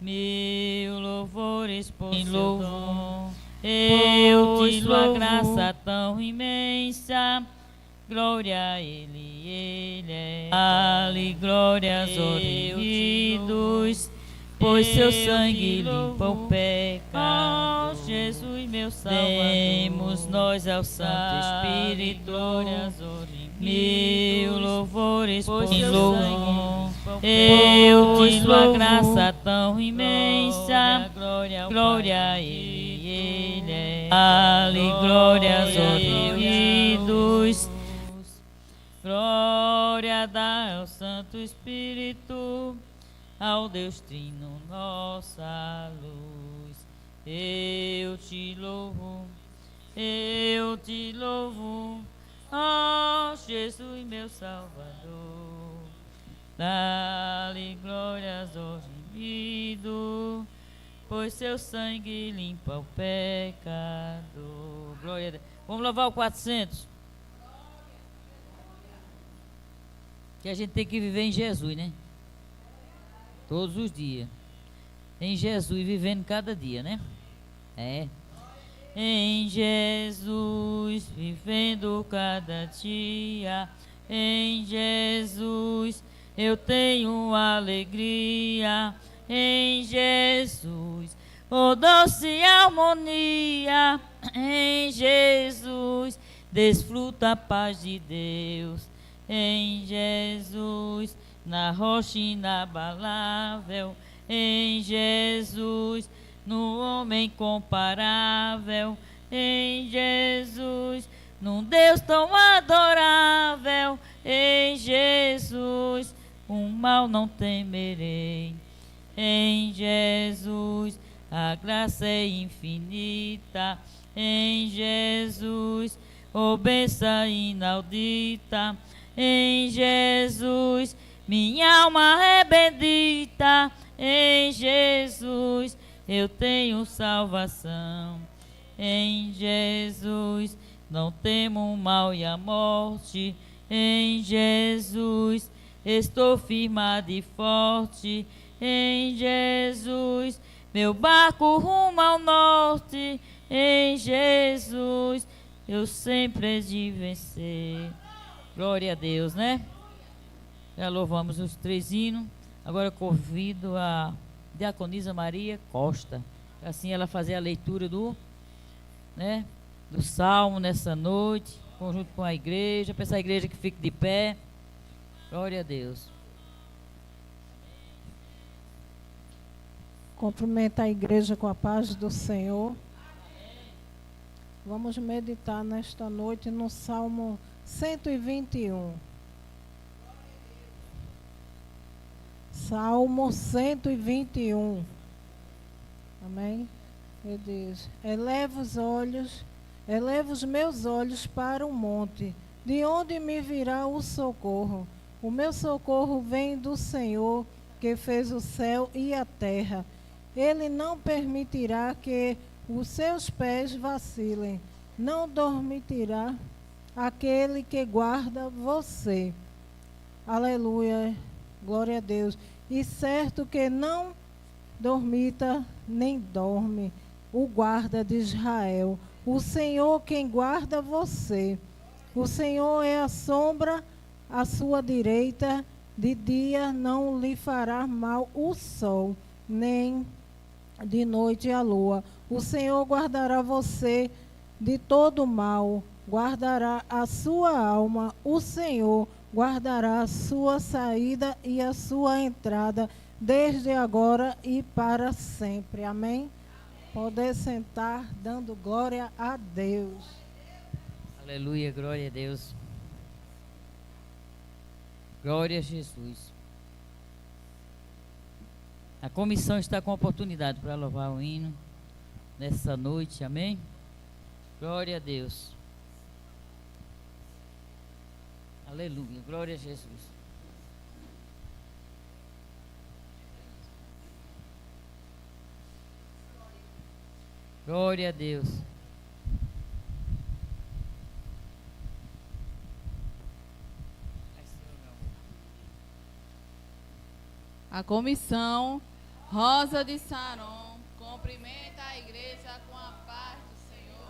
mil louvores por seu dom. Eu te louvo, a graça tão imensa. Glória a Ele é. Dá-lhe glórias oprimidos, pois seu sangue limpa o pecado. Oh, Jesus, meu Salvador, demos nós ao Santo Espírito mil louvores por seu sangue. Eu te louvo, a graça tão imensa. Glória a Ele é. Dá-lhe glórias oprimidos. Glória dá ao Santo Espírito, ao Deus Trino, nossa luz. Eu te louvo, ó Jesus, meu Salvador. Dá-lhe glórias ao remido, pois seu sangue limpa o pecado. Glória a Deus. Vamos louvar o 400. Que a gente tem que viver em Jesus, né? Todos os dias. Em Jesus, vivendo cada dia, né? É. Em Jesus, vivendo cada dia. Em Jesus, eu tenho alegria. Em Jesus, oh doce harmonia. Em Jesus, desfruta a paz de Deus. Em Jesus, na rocha inabalável. Em Jesus, no homem comparável. Em Jesus, num Deus tão adorável. Em Jesus, um mal não temerei. Em Jesus, a graça é infinita. Em Jesus, oh bênção inaudita. Em Jesus, minha alma é bendita. Em Jesus, eu tenho salvação. Em Jesus, não temo o mal e a morte. Em Jesus, estou firmado e forte. Em Jesus, meu barco rumo ao norte. Em Jesus, eu sempre hei de vencer. Glória a Deus, né? Já louvamos os 3 hinos. Agora eu convido a diaconisa Maria Costa, assim ela fazer a leitura do salmo nessa noite, conjunto com a igreja. Peço à igreja que fique de pé. Glória a Deus. Cumprimento a igreja com a paz do Senhor. Vamos meditar nesta noite no Salmo 121. Salmo 121. Amém? Meu Deus. Eleva os meus olhos para o monte, de onde me virá o socorro. O meu socorro vem do Senhor, que fez o céu e a terra. Ele não permitirá que os seus pés vacilem, não dormitirá aquele que guarda você. Aleluia, glória a Deus. E certo que não dormita nem dorme o guarda de Israel. O Senhor quem guarda você. O Senhor é a sombra à sua direita. De dia não lhe fará mal o sol, nem de noite a lua. O Senhor guardará você de todo mal, guardará a sua alma. O Senhor guardará a sua saída e a sua entrada, desde agora e para sempre. Amém? Poder sentar, dando glória a Deus. Aleluia, glória a Deus. Glória a Jesus. A comissão está com oportunidade para louvar o hino nessa noite, amém? Glória a Deus. Aleluia, glória a Jesus. Glória a Deus. A comissão Rosa de Saron, cumprimenta a igreja com a paz do Senhor.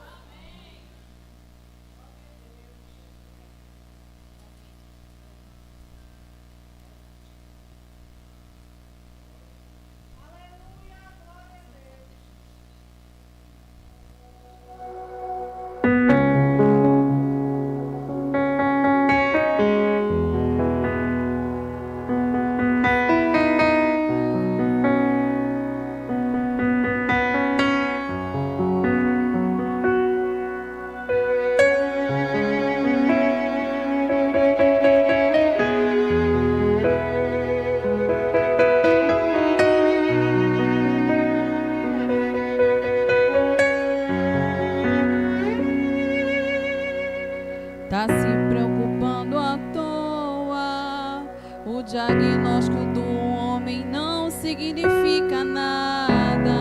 Tá se preocupando à toa. O diagnóstico do homem não significa nada.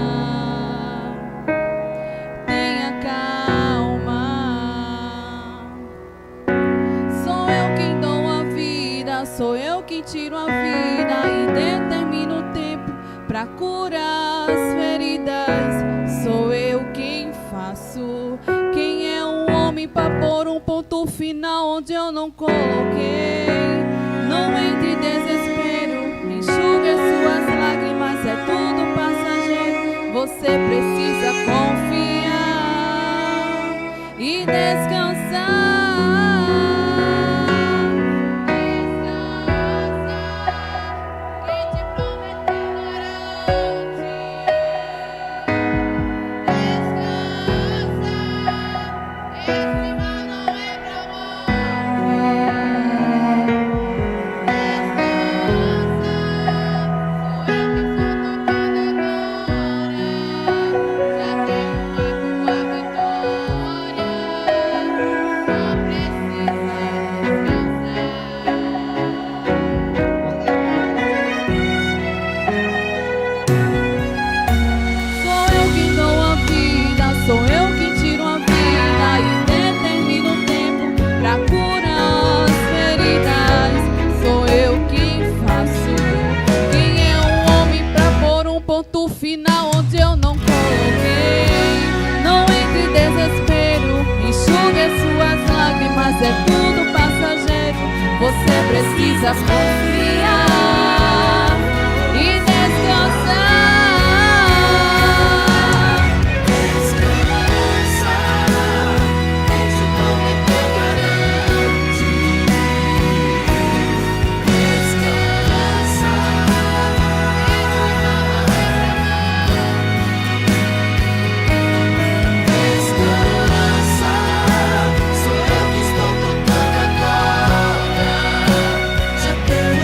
Tenha calma. Sou eu quem dou a vida, sou eu quem tiro a vida e determino o tempo pra curar as feridas. Sou eu quem faço. Quem é um homem pra pôr um ponto final onde eu não coloquei? Não entre em desespero, enxugue as suas lágrimas, é tudo passageiro. Você precisa confiar e descansar. Final onde eu não coloquei. Não entre em desespero, enxugue as suas lágrimas, é tudo passageiro. Você precisa confiar e descansar. Já tenho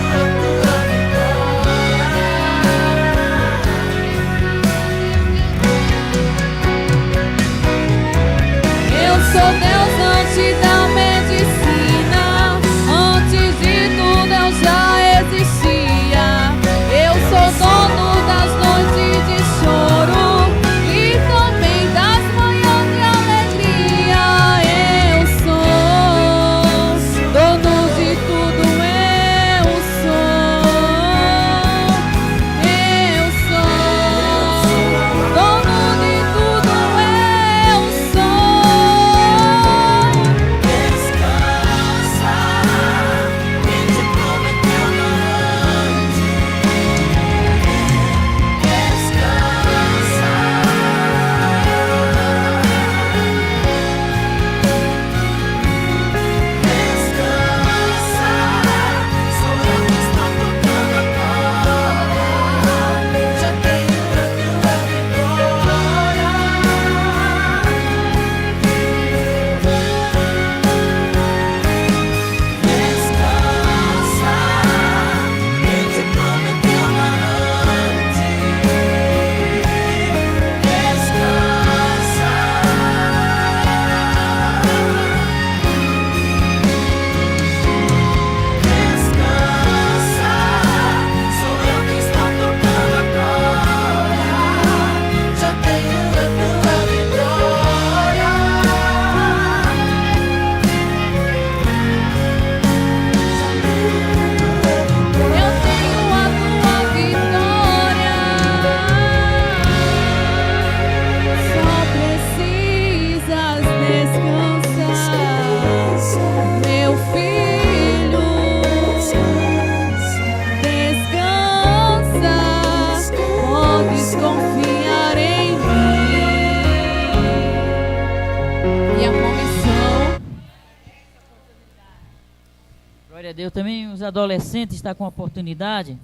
Deus. Também os adolescentes estão com oportunidade.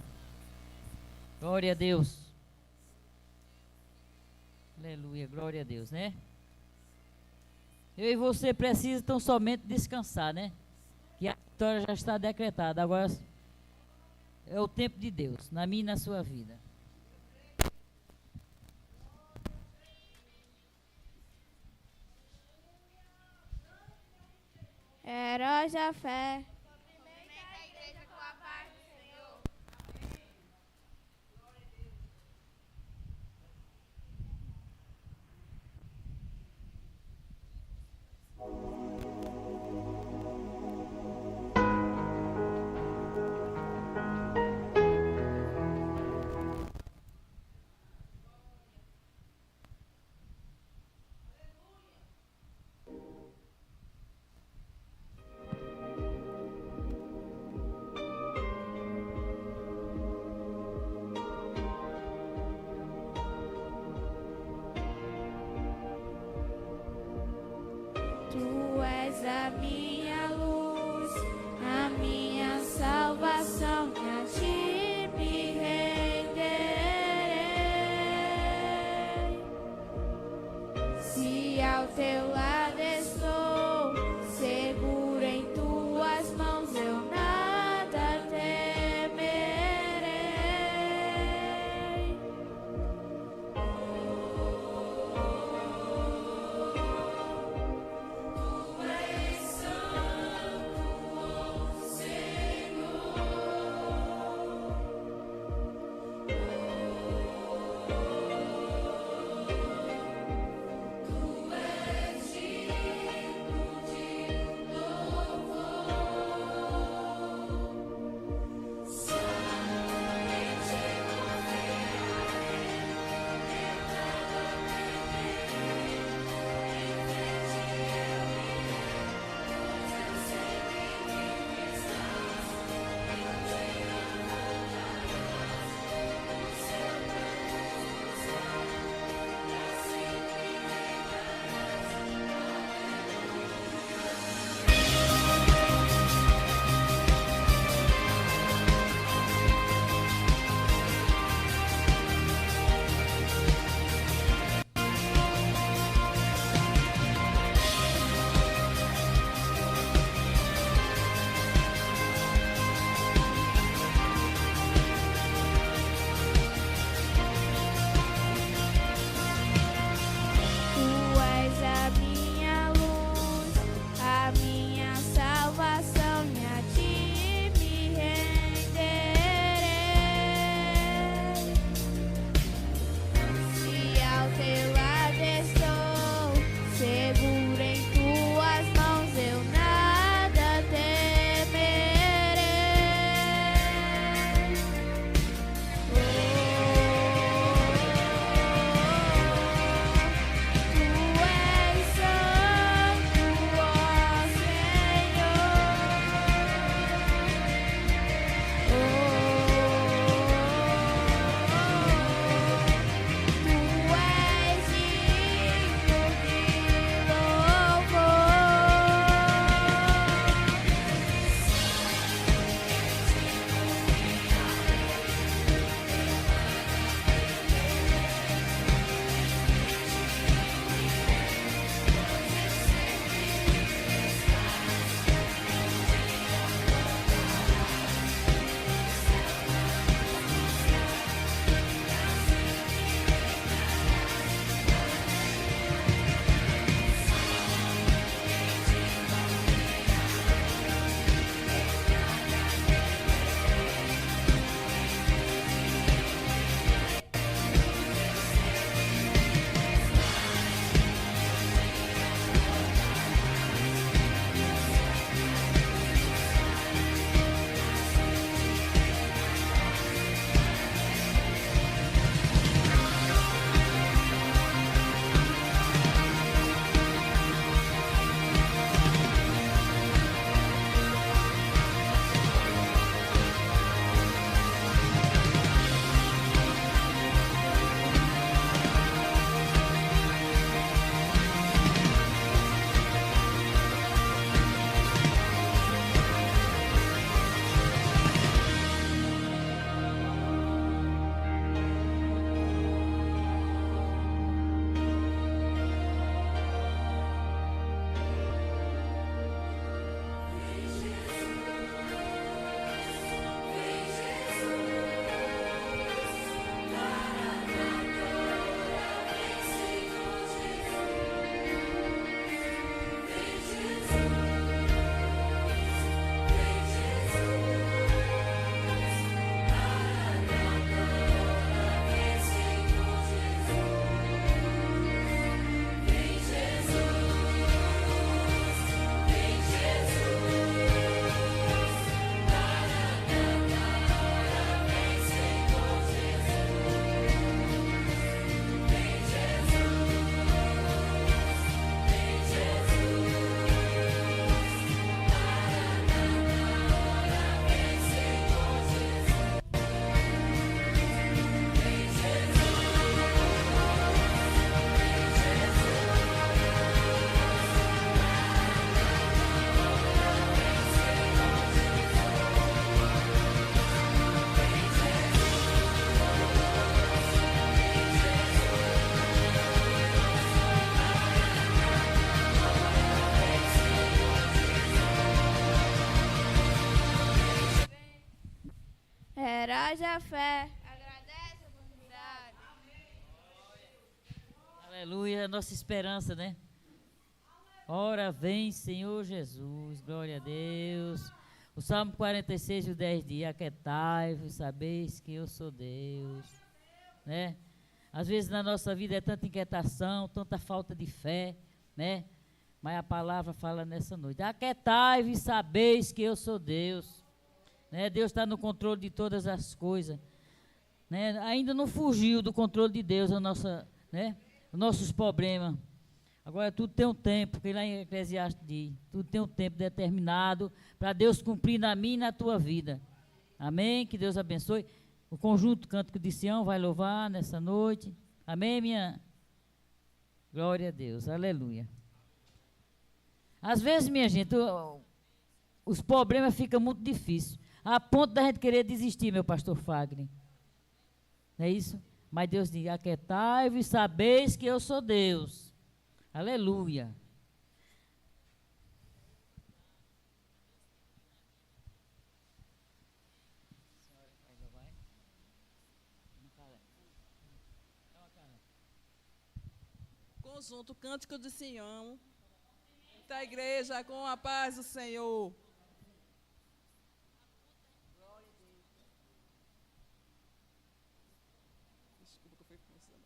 Glória a Deus. Aleluia, glória a Deus, né? Eu e você precisam tão somente descansar, né? Que a vitória já está decretada. Agora é o tempo de Deus, na minha e na sua vida. Heróis da fé. a fé. Agradece a oportunidade. Aleluia, nossa esperança, né? Ora vem, Senhor Jesus, glória a Deus. O Salmo 46, o 10 diz: aquietai-vos, sabeis que eu sou Deus, né? Às vezes na nossa vida é tanta inquietação, tanta falta de fé, né? Mas a palavra fala nessa noite: aquietai-vos, sabeis que eu sou Deus, né? Deus está no controle de todas as coisas, né? Ainda não fugiu do controle de Deus a nossa, né? Os nossos problemas. Agora tudo tem um tempo, que lá em Eclesiastes diz, tudo tem um tempo determinado para Deus cumprir na minha e na tua vida. Amém? Que Deus abençoe. O conjunto Cântico de Sião vai louvar nessa noite. Amém, minha? Glória a Deus, aleluia. Às vezes, minha gente, os problemas ficam muito difíceis, a ponto da gente querer desistir, meu pastor Fagner. Não é isso? Mas Deus diz: aquietai-vos e sabeis que eu sou Deus. Aleluia. Conjunto Cântico de Sião, da igreja com a paz do Senhor. Desculpa que eu fui começando.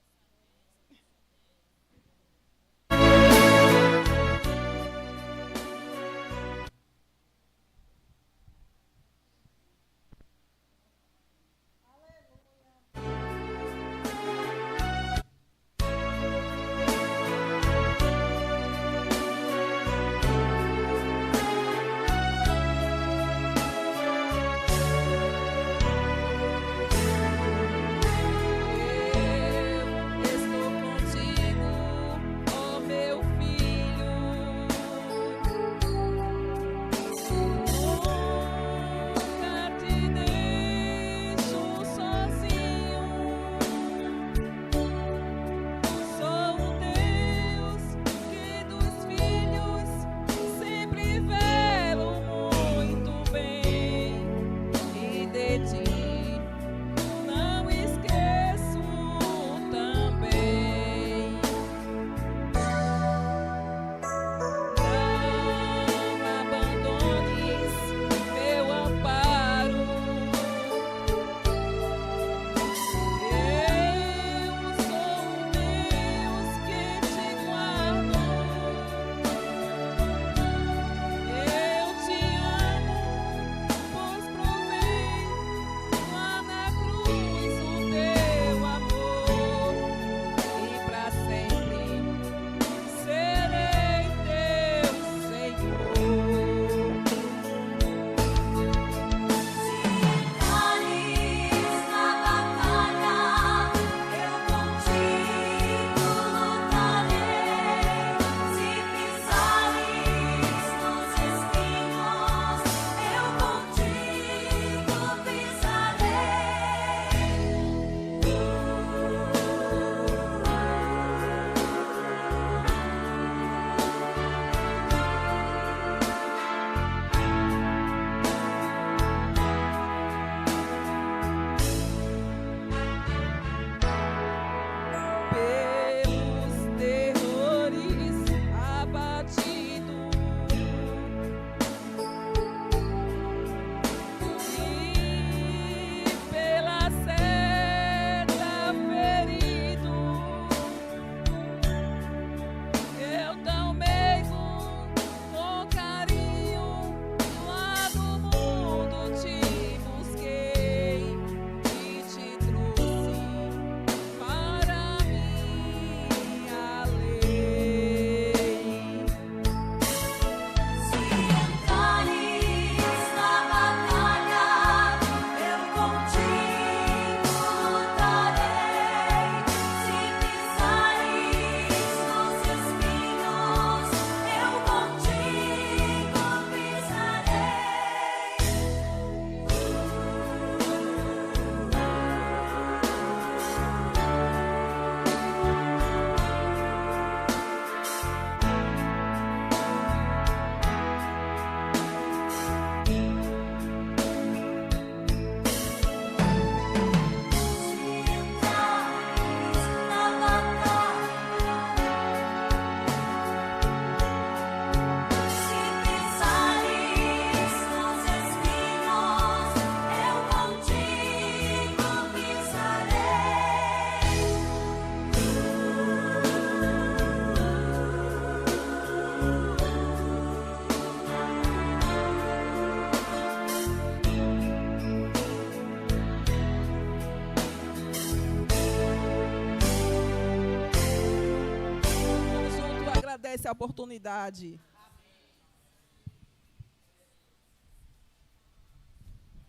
essa oportunidade.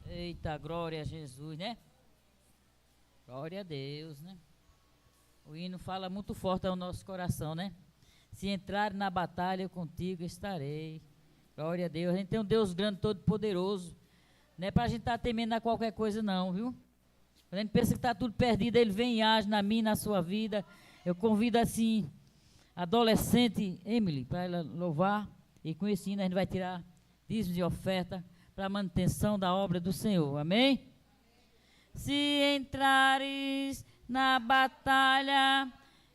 Eita, glória a Jesus, né? Glória a Deus, né? O hino fala muito forte ao nosso coração, né? Se entrar na batalha, eu contigo estarei. Glória a Deus. A gente tem um Deus grande, todo poderoso. Não é para a gente estar temendo a qualquer coisa não, viu? Quando a gente pensa que está tudo perdido, Ele vem e age na minha, na sua vida. Eu convido assim, a adolescente Emily, para ela louvar. E com isso ainda a gente vai tirar dízimos e oferta para a manutenção da obra do Senhor. Amém? Se entrares na batalha,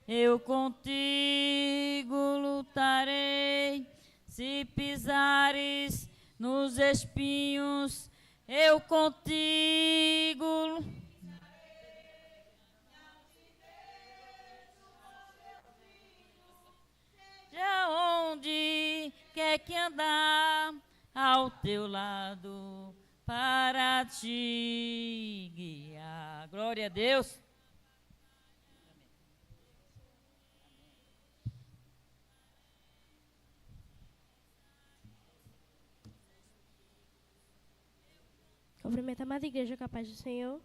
eu contigo lutarei. Se pisares nos espinhos, eu contigo. Já onde quer que andar, ao teu lado para te guiar. Glória a Deus. Cumprimento a amada igreja com a paz do Senhor.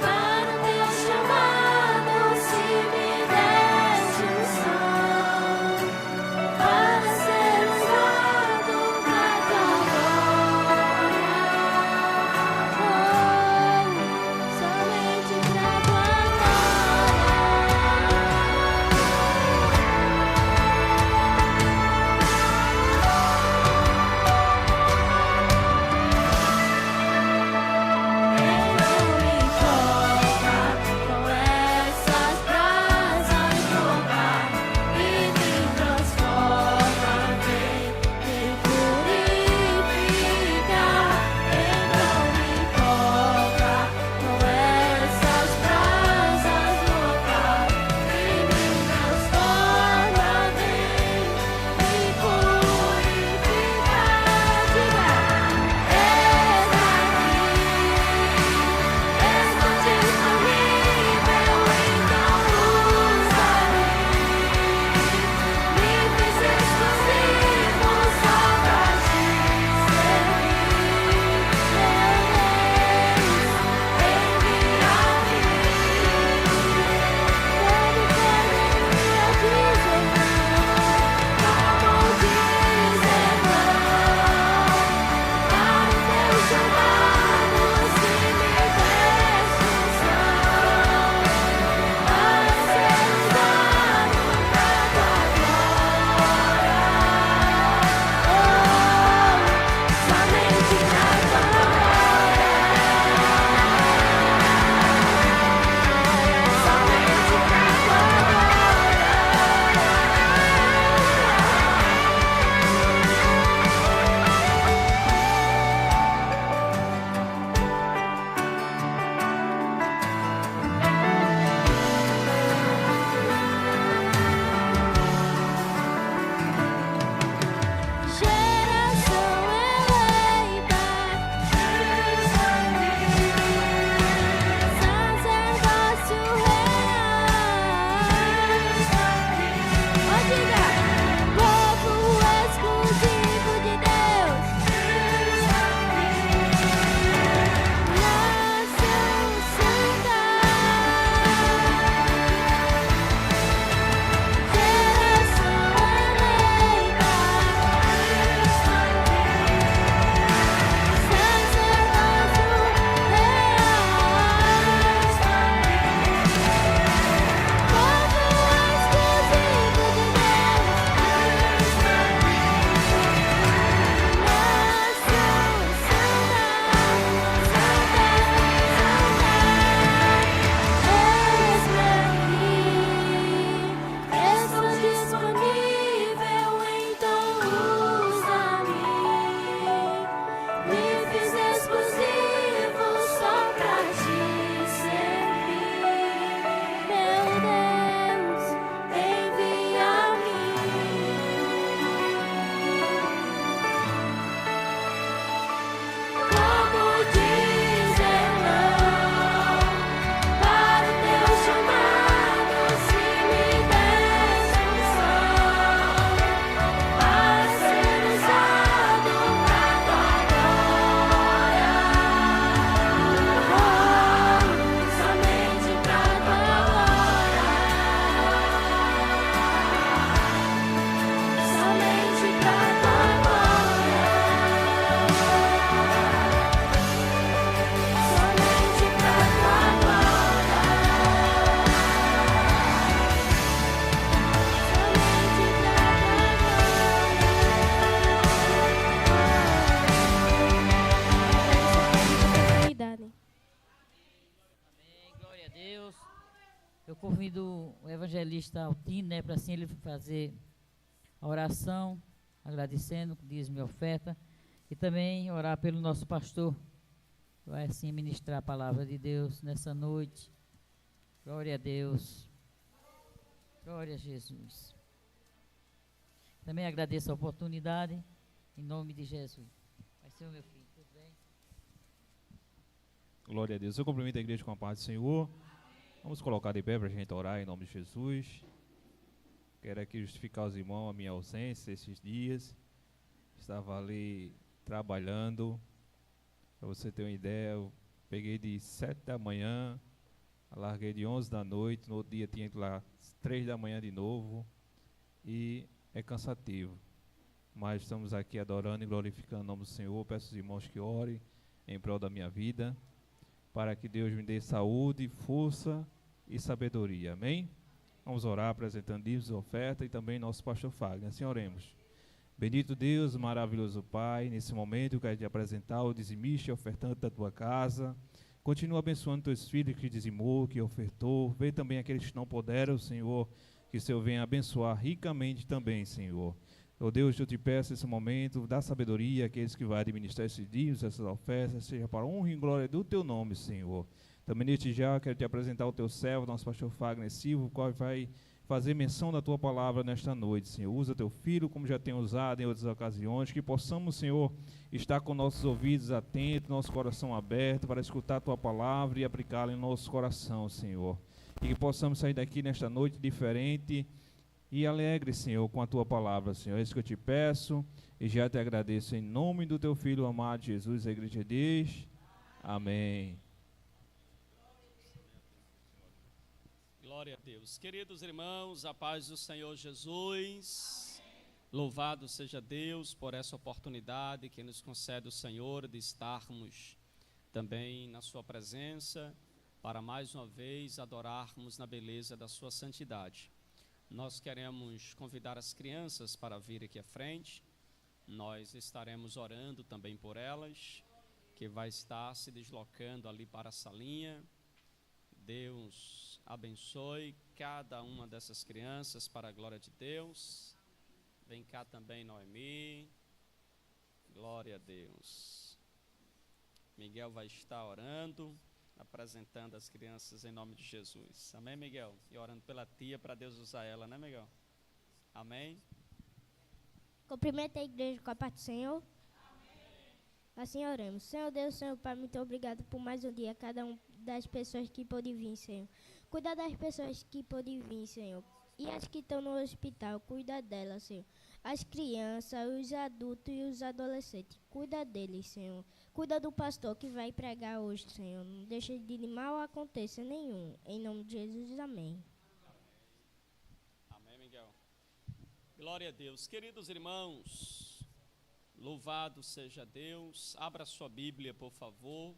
Para teu chamado, se me deste um som. evangelista Altino, né, para assim ele fazer a oração, agradecendo, dízimo e oferta, e também orar pelo nosso pastor, que vai assim ministrar a palavra de Deus nessa noite. Glória a Deus. Glória a Jesus. Também agradeço a oportunidade, em nome de Jesus. Vai ser o meu filho, tudo bem? Glória a Deus. Eu cumprimento a igreja com a paz do Senhor. Vamos colocar de pé para a gente orar em nome de Jesus. Quero aqui justificar os irmãos a minha ausência esses dias. Estava ali trabalhando. Para você ter uma ideia, eu peguei de 7 da manhã, larguei de 11 da noite, no outro dia tinha que ir lá 3 da manhã de novo. E é cansativo. Mas estamos aqui adorando e glorificando o nome do Senhor. Peço aos irmãos que orem em prol da minha vida, para que Deus me dê saúde, força e sabedoria. Amém? Vamos orar apresentando dízimos e oferta e também nosso pastor Fagner. Assim oremos. Bendito Deus, maravilhoso Pai, nesse momento eu quero te apresentar o dizimista e ofertante da tua casa. Continua abençoando teus filhos que dizimou, que ofertou. Vê também aqueles que não puderam, Senhor, que o Senhor venha abençoar ricamente também, Senhor. Ó Deus, eu te peço nesse momento, dá sabedoria àqueles que vão administrar esses dízimos, essas ofertas, seja para a honra e glória do teu nome, Senhor. Também neste já quero te apresentar o teu servo, nosso pastor Fagner Silva, o qual vai fazer menção da tua palavra nesta noite, Senhor. Usa teu filho, como já tem usado em outras ocasiões, que possamos, Senhor, estar com nossos ouvidos atentos, nosso coração aberto para escutar a tua palavra e aplicá-la em nosso coração, Senhor. E que possamos sair daqui nesta noite diferente e alegre, Senhor, com a tua palavra, Senhor. É isso que eu te peço e já te agradeço em nome do teu filho amado Jesus. A igreja diz amém. Glória a Deus. Queridos irmãos, a paz do Senhor Jesus. Louvado seja Deus por essa oportunidade que nos concede o Senhor de estarmos também na sua presença para mais uma vez adorarmos na beleza da sua santidade. Nós queremos convidar as crianças para vir aqui à frente. Nós estaremos orando também por elas, que vai estar se deslocando ali para a salinha. Deus abençoe cada uma dessas crianças para a glória de Deus. Vem cá também, Noemi. Glória a Deus. Miguel vai estar orando, apresentando as crianças em nome de Jesus. Amém, Miguel? E orando pela tia para Deus usar ela, né, Miguel? Amém? Cumprimento a igreja com a paz do Senhor. Assim oramos. Senhor Deus, Senhor Pai, muito obrigado por mais um dia, cada um das pessoas que pôde vir, Senhor. Cuida das pessoas que podem vir, Senhor. E as que estão no hospital, cuida delas, Senhor. As crianças, os adultos e os adolescentes, cuida deles, Senhor. Cuida do pastor que vai pregar hoje, Senhor. Não deixa de mal aconteça nenhum. Em nome de Jesus, amém. Amém, Miguel. Glória a Deus. Queridos irmãos, louvado seja Deus. Abra sua Bíblia, por favor.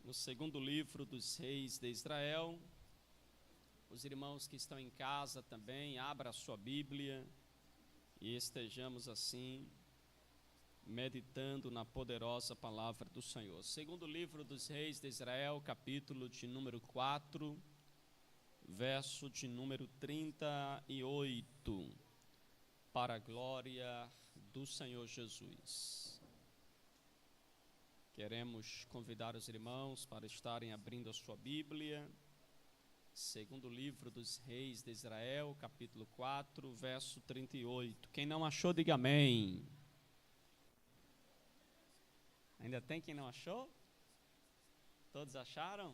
No segundo livro dos reis de Israel. Os irmãos que estão em casa também, abra a sua Bíblia e estejamos assim, meditando na poderosa palavra do Senhor. Segundo livro dos reis de Israel, capítulo de número 4, verso de número 38. Para a glória do Senhor Jesus. Queremos convidar os irmãos para estarem abrindo a sua Bíblia. Segundo livro dos reis de Israel, capítulo 4, verso 38. Quem não achou, diga amém. Ainda tem quem não achou? Todos acharam?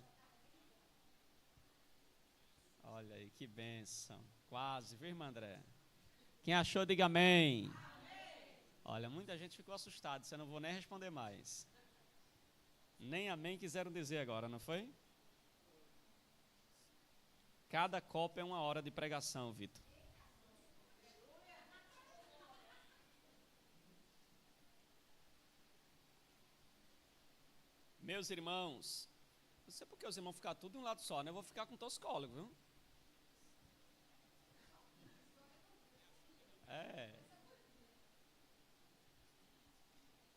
Olha aí, que bênção. Quase, viu, irmã André? Quem achou, diga amém. Amém. Olha, muita gente ficou assustada, eu não vou nem responder mais. Nem amém quiseram dizer agora, não foi? Cada copo é 1 hora de pregação, Vitor. Meus irmãos, não sei porque os irmãos ficam tudo de um lado só, né? Eu vou ficar com toxicólogo, viu?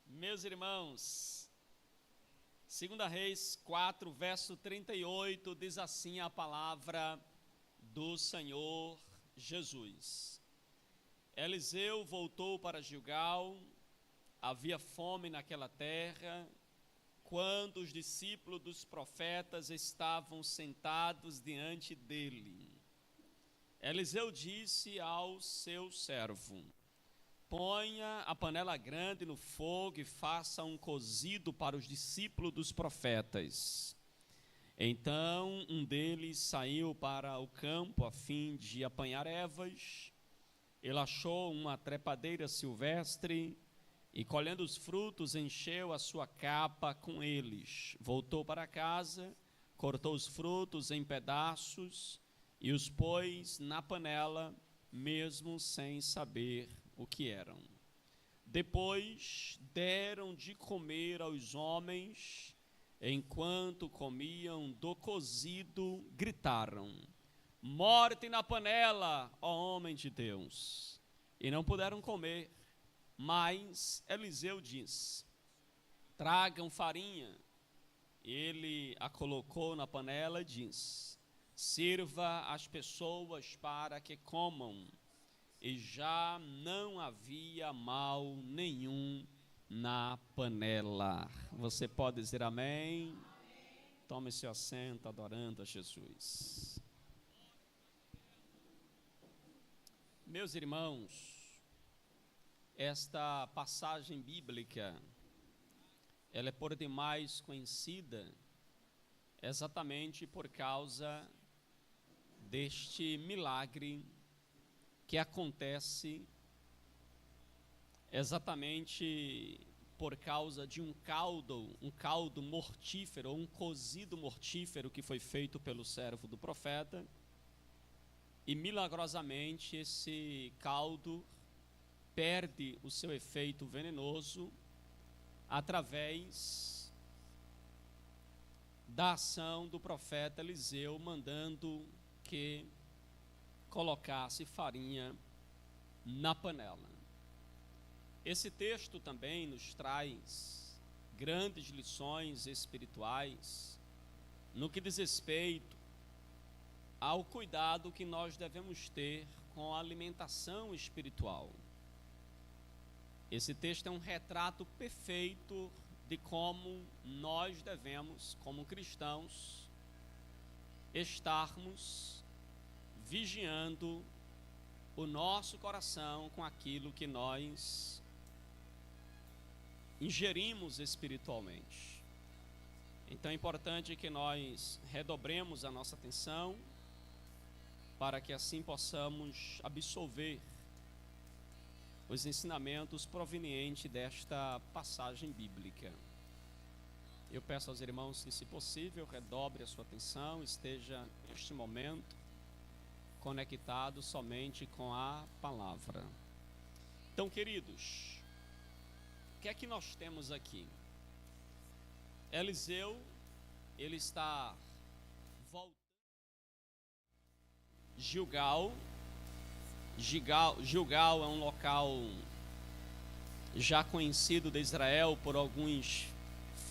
Meus irmãos, 2 Reis 4, verso 38, diz assim a palavra do Senhor Jesus. Eliseu voltou para Gilgal, havia fome naquela terra, quando os discípulos dos profetas estavam sentados diante dele. Eliseu disse ao seu servo: ponha a panela grande no fogo e faça um cozido para os discípulos dos profetas. Então um deles saiu para o campo a fim de apanhar ervas. Ele achou uma trepadeira silvestre e, colhendo os frutos, encheu a sua capa com eles. Voltou para casa, cortou os frutos em pedaços e os pôs na panela, mesmo sem saber o que eram. Depois deram de comer aos homens. Enquanto comiam do cozido, gritaram: morte na panela, ó homem de Deus! E não puderam comer. Mas Eliseu disse: tragam farinha. Ele a colocou na panela e disse: sirva as pessoas para que comam. E já não havia mal nenhum na panela. Você pode dizer amém? Tome seu assento adorando a Jesus. Meus irmãos, esta passagem bíblica, ela é por demais conhecida exatamente por causa deste milagre que acontece exatamente por causa de um caldo mortífero, ou um cozido mortífero que foi feito pelo servo do profeta, e milagrosamente esse caldo perde o seu efeito venenoso através da ação do profeta Eliseu, mandando que colocasse farinha na panela. Esse texto também nos traz grandes lições espirituais no que diz respeito ao cuidado que nós devemos ter com a alimentação espiritual. Esse texto é um retrato perfeito de como nós devemos, como cristãos, estarmos vigiando o nosso coração com aquilo que nós ingerimos espiritualmente. Então é importante que nós redobremos a nossa atenção para que assim possamos absorver os ensinamentos provenientes desta passagem bíblica. Eu peço aos irmãos que, se possível, redobre a sua atenção, esteja neste momento conectado somente com a palavra. Então, queridos, o que é que nós temos aqui? Eliseu, ele está voltando. Gilgal é um local já conhecido de Israel por alguns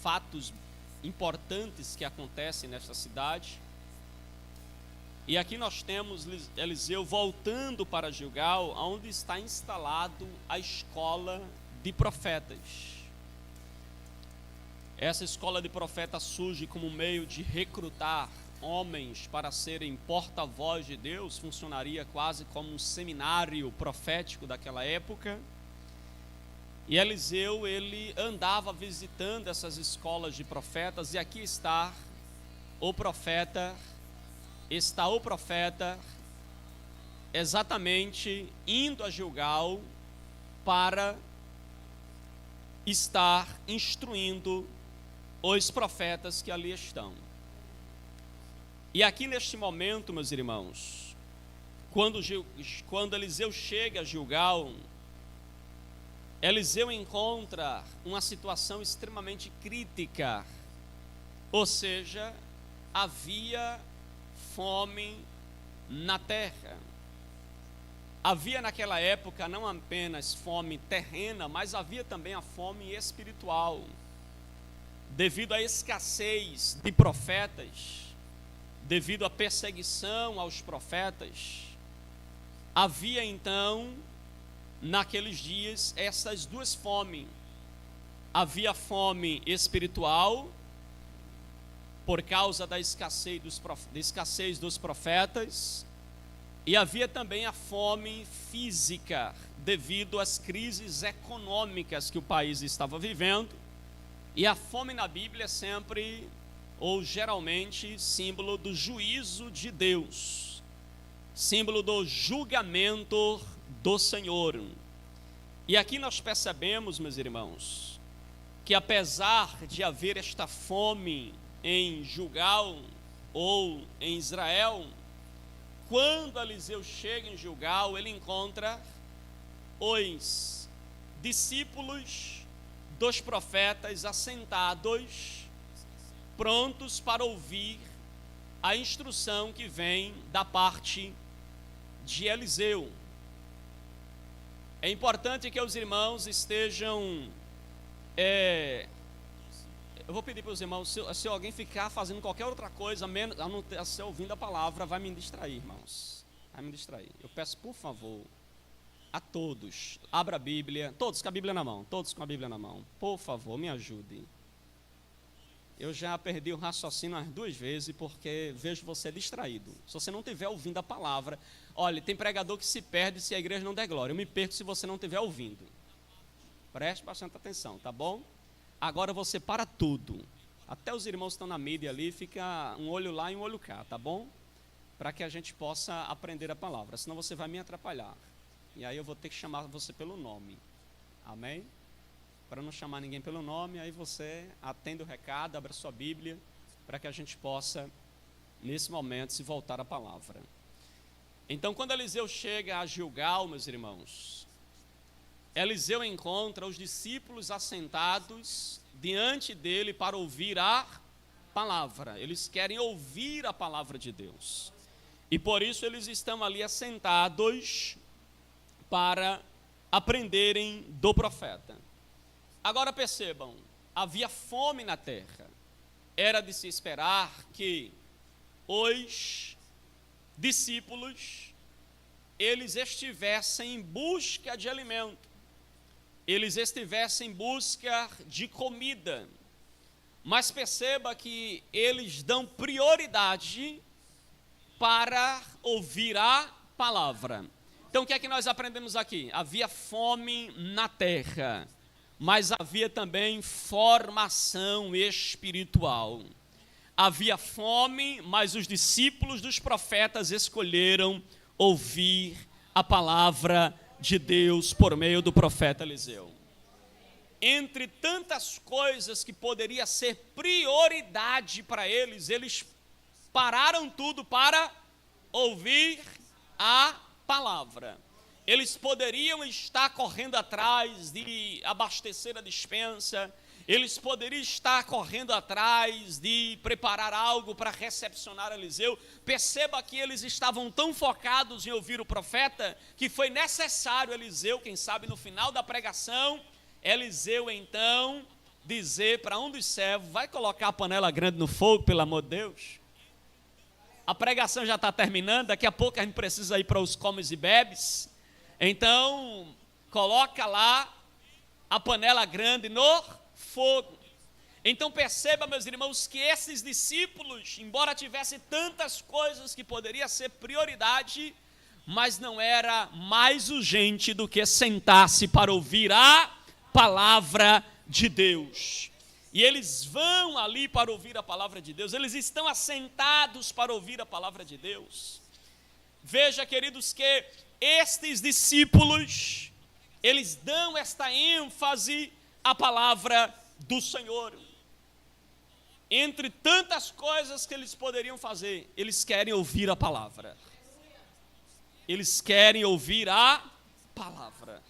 fatos importantes que acontecem nesta cidade. E aqui nós temos Eliseu voltando para Gilgal, onde está instalado a escola de profetas. Essa escola de profetas surge como meio de recrutar homens para serem porta-voz de Deus, funcionaria quase como um seminário profético daquela época. E Eliseu, ele andava visitando essas escolas de profetas, e aqui está o profeta exatamente indo a Gilgal para estar instruindo os profetas que ali estão. E aqui neste momento, meus irmãos, quando Eliseu chega a Gilgal, Eliseu encontra uma situação extremamente crítica, ou seja, havia fome na terra. Havia naquela época não apenas fome terrena, mas havia também a fome espiritual. devido à escassez de profetas, devido à perseguição aos profetas, havia então, naqueles dias, essas duas fomes. Havia fome espiritual, por causa da escassez dos profetas, e havia também a fome física, devido às crises econômicas que o país estava vivendo. E a fome na Bíblia é sempre, ou geralmente, símbolo do juízo de Deus, símbolo do julgamento do Senhor. E aqui nós percebemos, meus irmãos, que apesar de haver esta fome em Gilgal ou em Israel, quando Eliseu chega em Gilgal, ele encontra os discípulos dos profetas assentados, prontos para ouvir a instrução que vem da parte de Eliseu. É importante que os irmãos estejam... eu vou pedir para os irmãos, se alguém ficar fazendo qualquer outra coisa, menos a não ter, se ouvindo a palavra, vai me distrair, irmãos. Vai me distrair. Eu peço, por favor, a todos, abra a Bíblia, todos com a Bíblia na mão, por favor, me ajude. Eu já perdi o raciocínio umas 2 vezes, porque vejo você distraído. Se você não estiver ouvindo a palavra, olha, tem pregador que se perde se a igreja não der glória. Eu me perco se você não estiver ouvindo. Preste bastante atenção, tá bom? Agora você para tudo. Até os irmãos que estão na mídia ali, fica um olho lá e um olho cá, tá bom? Para que a gente possa aprender a palavra, senão você vai me atrapalhar. E aí eu vou ter que chamar você pelo nome. Amém? Para não chamar ninguém pelo nome, aí você atende o recado, abre a sua Bíblia, para que a gente possa, nesse momento, se voltar à palavra. Então, quando Eliseu chega a Gilgal, meus irmãos, Eliseu encontra os discípulos assentados diante dele para ouvir a palavra. Eles querem ouvir a palavra de Deus. E por isso eles estão ali assentados para aprenderem do profeta. Agora percebam, havia fome na terra. Era de se esperar que os discípulos, eles estivessem em busca de alimento. Eles estivessem em busca de comida. Mas perceba que eles dão prioridade para ouvir a palavra. Então o que é que nós aprendemos aqui? Havia fome na terra, mas havia também formação espiritual. Havia fome, mas os discípulos dos profetas escolheram ouvir a palavra de Deus por meio do profeta Eliseu. Entre tantas coisas que poderia ser prioridade para eles, eles pararam tudo para ouvir a palavra. Eles poderiam estar correndo atrás de abastecer a despensa, eles poderiam estar correndo atrás de preparar algo para recepcionar Eliseu. Perceba que eles estavam tão focados em ouvir o profeta, que foi necessário Eliseu, quem sabe no final da pregação, Eliseu então dizer para um dos servos: vai colocar a panela grande no fogo, pelo amor de Deus. A pregação já está terminando, daqui a pouco a gente precisa ir para os comes e bebes. Então, coloca lá a panela grande no fogo. Então perceba, meus irmãos, que esses discípulos, embora tivessem tantas coisas que poderia ser prioridade, mas não era mais urgente do que sentar-se para ouvir a palavra de Deus. E eles vão ali para ouvir a palavra de Deus, eles estão assentados para ouvir a palavra de Deus. Veja, queridos, que estes discípulos, eles dão esta ênfase à palavra do Senhor. Entre tantas coisas que eles poderiam fazer, eles querem ouvir a palavra. Eles querem ouvir a palavra.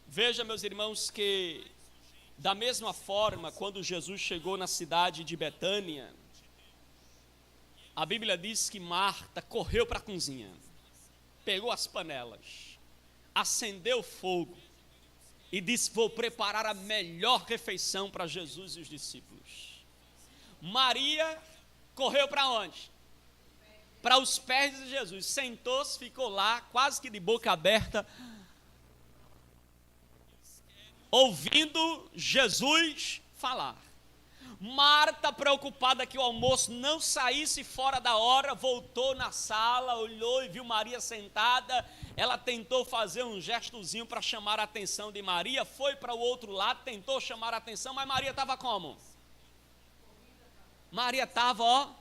Veja, meus irmãos, que da mesma forma, quando Jesus chegou na cidade de Betânia, a Bíblia diz que Marta correu para a cozinha, pegou as panelas, acendeu o fogo e disse: vou preparar a melhor refeição para Jesus e os discípulos. Maria correu para onde? Para os pés de Jesus. Sentou-se, ficou lá, quase que de boca aberta, ouvindo Jesus falar. Marta, preocupada que o almoço não saísse fora da hora, voltou na sala, olhou e viu Maria sentada. Ela tentou fazer um gestozinho para chamar a atenção de Maria, foi para o outro lado, tentou chamar a atenção, mas Maria estava como? Maria estava,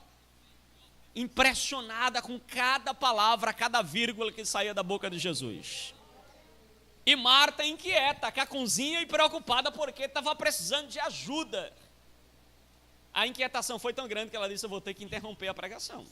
impressionada com cada palavra, cada vírgula que saía da boca de Jesus. E Marta inquieta, com a cozinha e preocupada porque estava precisando de ajuda. A inquietação foi tão grande que ela disse: eu vou ter que interromper a pregação.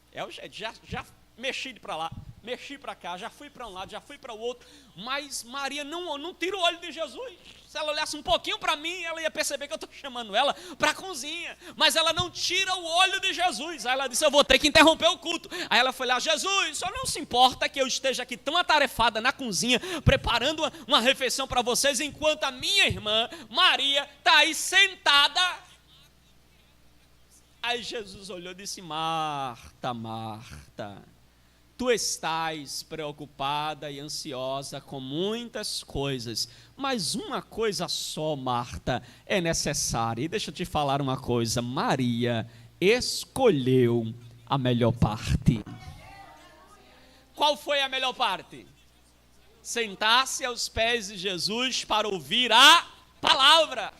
É o jeito, já mexi para lá, mexi para cá, já fui para um lado, já fui para o outro, mas Maria não tira o olho de Jesus. Se ela olhasse um pouquinho para mim, ela ia perceber que eu estou chamando ela para a cozinha, mas ela não tira o olho de Jesus. Aí ela disse: eu vou ter que interromper o culto. Aí ela foi lá: Jesus, só não se importa que eu esteja aqui tão atarefada na cozinha, preparando uma refeição para vocês, enquanto a minha irmã Maria está aí sentada. Aí Jesus olhou e disse: Marta, Marta, tu estás preocupada e ansiosa com muitas coisas, mas uma coisa só, Marta, é necessária. E deixa eu te falar uma coisa: Maria escolheu a melhor parte. Qual foi a melhor parte? Sentar-se aos pés de Jesus para ouvir a palavra.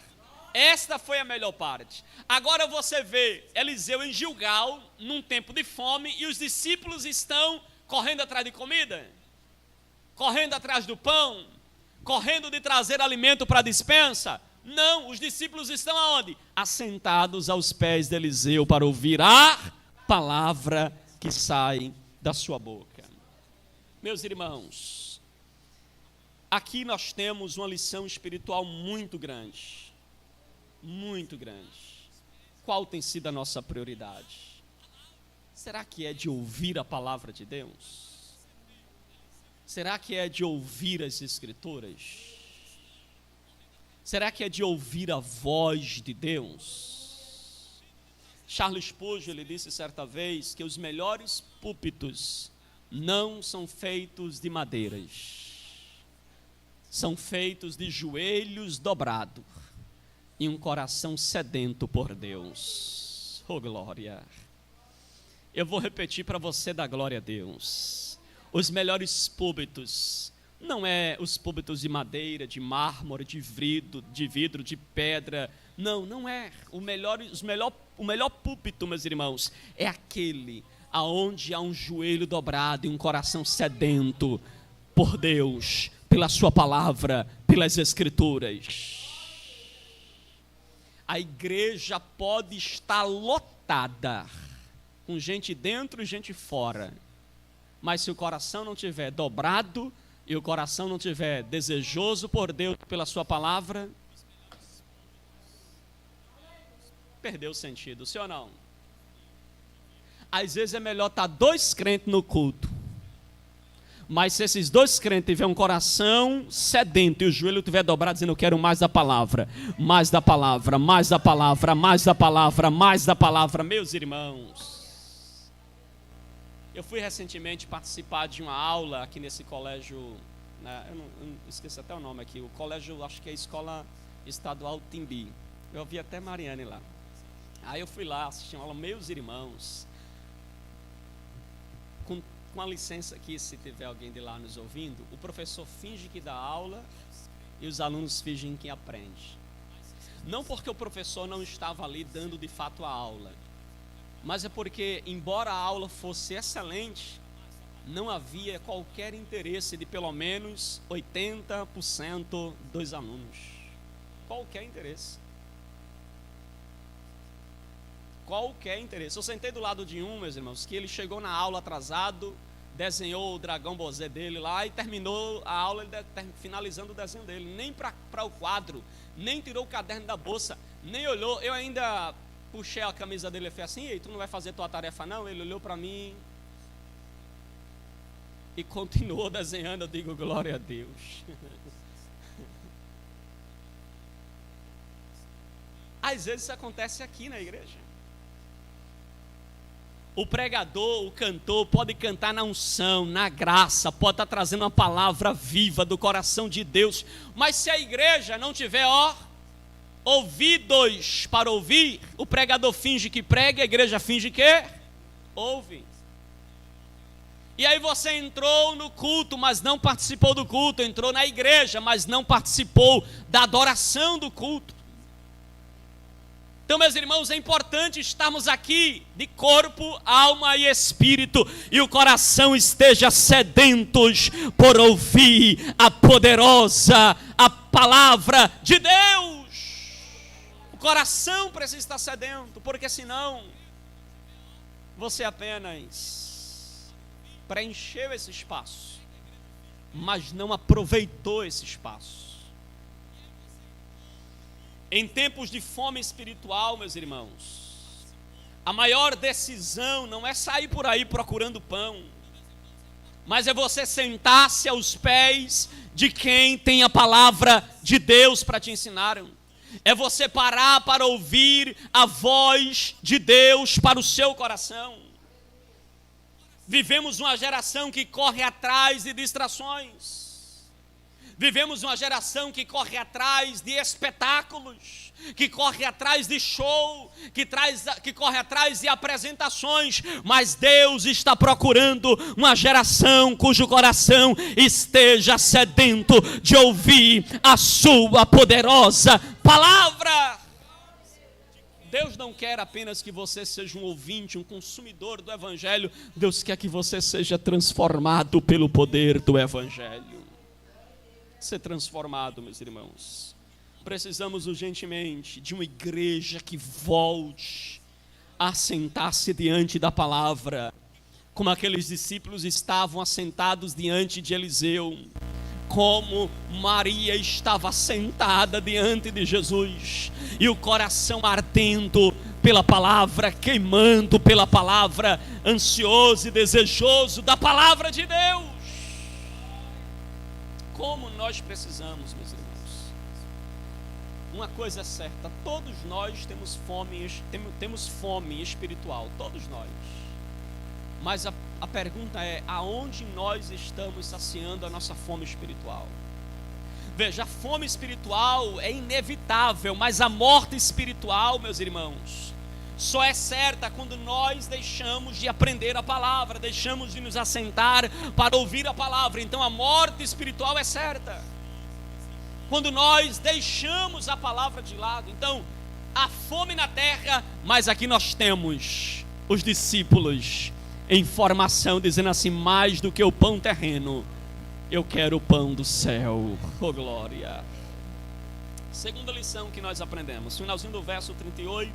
Esta foi a melhor parte. Agora você vê Eliseu em Gilgal, num tempo de fome, e os discípulos estão correndo atrás de comida, correndo atrás do pão, correndo de trazer alimento para a despensa. Não, os discípulos estão aonde? Assentados aos pés de Eliseu para ouvir a palavra que sai da sua boca. Meus irmãos, aqui nós temos uma lição espiritual muito grande. Muito grande. Qual tem sido a nossa prioridade? Será que é de ouvir a palavra de Deus? Será que é de ouvir as Escrituras? Será que é de ouvir a voz de Deus? Charles Spurgeon, ele disse certa vez que os melhores púlpitos não são feitos de madeiras, são feitos de joelhos dobrados e um coração sedento por Deus. Oh, glória! Eu vou repetir para você dar glória a Deus. Os melhores púlpitos não é os púlpitos de madeira, de mármore, de vidro, de pedra. Não é. O melhor púlpito, meus irmãos, é aquele aonde há um joelho dobrado e um coração sedento por Deus, pela sua palavra, pelas Escrituras. A igreja pode estar lotada, com gente dentro e gente fora, mas se o coração não estiver dobrado e o coração não estiver desejoso por Deus, pela sua palavra, perdeu o sentido, sim ou não? Às vezes é melhor estar dois crentes no culto, mas se esses dois crentes tiverem um coração sedento e o joelho estiver dobrado, dizendo: eu quero mais da palavra, mais da palavra, mais da palavra, mais da palavra, mais da palavra. Meus irmãos, eu fui recentemente participar de uma aula aqui nesse colégio, né, eu esqueci até o nome aqui, o colégio, acho que é a Escola Estadual Timbi. Eu vi até Mariane lá. Aí eu fui lá assistir uma aula. Meus irmãos, com a licença aqui, se tiver alguém de lá nos ouvindo, o professor finge que dá aula e os alunos fingem que aprende. Não porque o professor não estava ali dando de fato a aula, mas é porque, embora a aula fosse excelente, não havia qualquer interesse de pelo menos 80% dos alunos. Qualquer interesse. Qualquer interesse. Eu sentei do lado de um, meus irmãos, que ele chegou na aula atrasado, desenhou o Dragon Ball Z dele lá e terminou a aula finalizando o desenho dele. Nem para o quadro, nem tirou o caderno da bolsa, nem olhou. Eu ainda puxei a camisa dele e falei assim: ei, tu não vai fazer tua tarefa não? Ele olhou para mim e continuou desenhando. Eu digo: glória a Deus. Às vezes isso acontece aqui na igreja. O pregador, o cantor pode cantar na unção, na graça, pode estar trazendo uma palavra viva do coração de Deus, mas se a igreja não tiver, ouvidos para ouvir, o pregador finge que prega, a igreja finge que ouve. E aí você entrou no culto, mas não participou do culto, entrou na igreja, mas não participou da adoração do culto. Então, meus irmãos, é importante estarmos aqui de corpo, alma e espírito, e o coração esteja sedentos por ouvir a poderosa, a palavra de Deus. O coração precisa estar sedento, porque senão você apenas preencheu esse espaço, mas não aproveitou esse espaço. Em tempos de fome espiritual, meus irmãos, a maior decisão não é sair por aí procurando pão, mas é você sentar-se aos pés de quem tem a palavra de Deus para te ensinar. É você parar para ouvir a voz de Deus para o seu coração. Vivemos uma geração que corre atrás de distrações. Vivemos uma geração que corre atrás de espetáculos, que corre atrás de show, que corre atrás de apresentações, mas Deus está procurando uma geração cujo coração esteja sedento de ouvir a sua poderosa palavra. Deus não quer apenas que você seja um ouvinte, um consumidor do Evangelho. Deus quer que você seja transformado pelo poder do Evangelho. Ser transformado, meus irmãos. Precisamos urgentemente de uma igreja que volte a sentar-se diante da palavra, como aqueles discípulos estavam assentados diante de Eliseu, como Maria estava sentada diante de Jesus, e o coração ardendo pela palavra, queimando pela palavra, ansioso e desejoso da palavra de Deus. Como nós precisamos, meus irmãos. Uma coisa é certa, todos nós temos fome espiritual, todos nós. Mas a pergunta é, aonde nós estamos saciando a nossa fome espiritual? Veja, a fome espiritual é inevitável, mas a morte espiritual, meus irmãos, só é certa quando nós deixamos de aprender a palavra, deixamos de nos assentar para ouvir a palavra. Então a morte espiritual é certa quando nós deixamos a palavra de lado. Então há fome na terra, mas aqui nós temos os discípulos em formação, dizendo assim: mais do que o pão terreno, eu quero o pão do céu. Oh glória! Segunda lição que nós aprendemos, finalzinho do verso 38,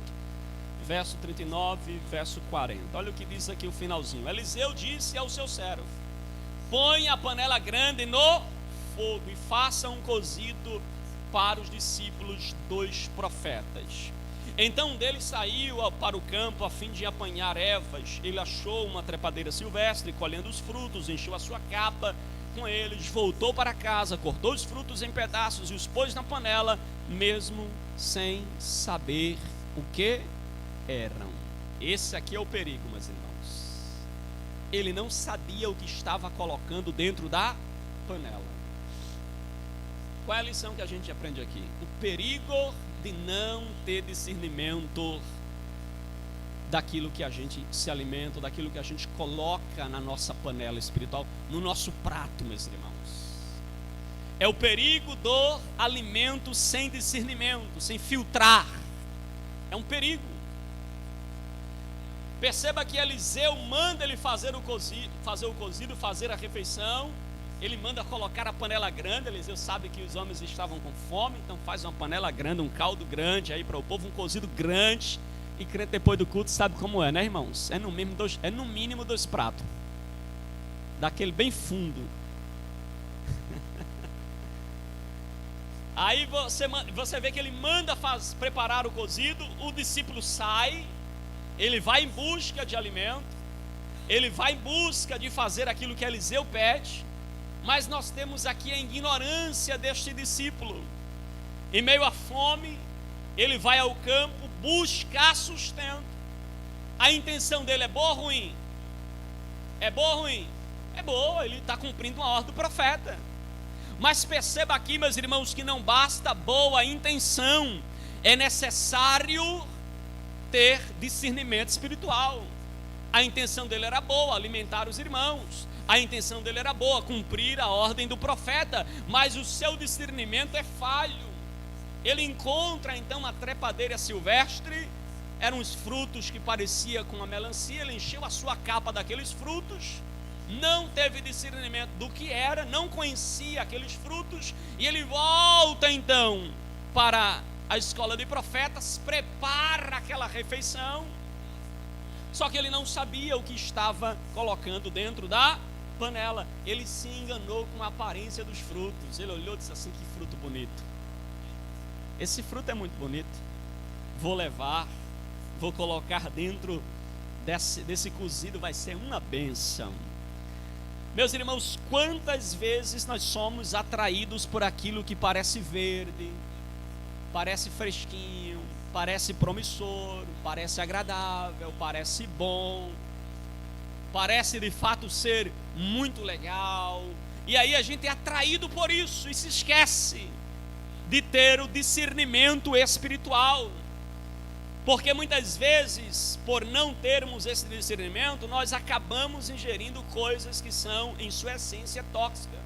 verso 39, verso 40. Olha o que diz aqui o finalzinho. Eliseu disse ao seu servo: põe a panela grande no fogo e faça um cozido para os discípulos dos profetas. Então um deles saiu para o campo a fim de apanhar ervas. Ele achou uma trepadeira silvestre, colhendo os frutos, encheu a sua capa com eles, voltou para casa, cortou os frutos em pedaços e os pôs na panela, mesmo sem saber o que eram. Esse aqui é o perigo, meus irmãos. Ele não sabia o que estava colocando dentro da panela. Qual é a lição que a gente aprende aqui? O perigo de não ter discernimento daquilo que a gente se alimenta, daquilo que a gente coloca na nossa panela espiritual, no nosso prato, meus irmãos. É o perigo do alimento sem discernimento, sem filtrar. É um perigo. Perceba que Eliseu manda ele fazer o cozido, fazer a refeição. Ele manda colocar a panela grande. Eliseu sabe que os homens estavam com fome, então faz uma panela grande, um caldo grande aí para o povo, um cozido grande. E crente depois do culto sabe como é, né, irmãos? É no mínimo dois pratos, daquele bem fundo. Aí você vê que ele manda preparar o cozido. O discípulo sai, ele vai em busca de alimento, ele vai em busca de fazer aquilo que Eliseu pede. Mas nós temos aqui a ignorância deste discípulo. Em meio à fome, ele vai ao campo buscar sustento. A intenção dele é boa ou ruim? É boa ou ruim? É boa, ele está cumprindo uma ordem do profeta. Mas perceba aqui, meus irmãos, que não basta boa intenção, é necessário ter discernimento espiritual. A intenção dele era boa, alimentar os irmãos. A intenção dele era boa, cumprir a ordem do profeta, mas o seu discernimento é falho. Ele encontra então uma trepadeira silvestre, eram os frutos que parecia com uma melancia, ele encheu a sua capa daqueles frutos, não teve discernimento do que era, não conhecia aqueles frutos, e ele volta então para a escola de profetas, prepara aquela refeição, só que ele não sabia o que estava colocando dentro da panela. Ele se enganou com a aparência dos frutos. Ele olhou e disse assim: que fruto bonito, esse fruto é muito bonito, vou levar, vou colocar dentro desse cozido, vai ser uma bênção. Meus irmãos, quantas vezes nós somos atraídos por aquilo que parece verde, parece fresquinho, parece promissor, parece agradável, parece bom, parece de fato ser muito legal, e aí a gente é atraído por isso e se esquece de ter o discernimento espiritual, porque muitas vezes, por não termos esse discernimento, nós acabamos ingerindo coisas que são em sua essência tóxicas,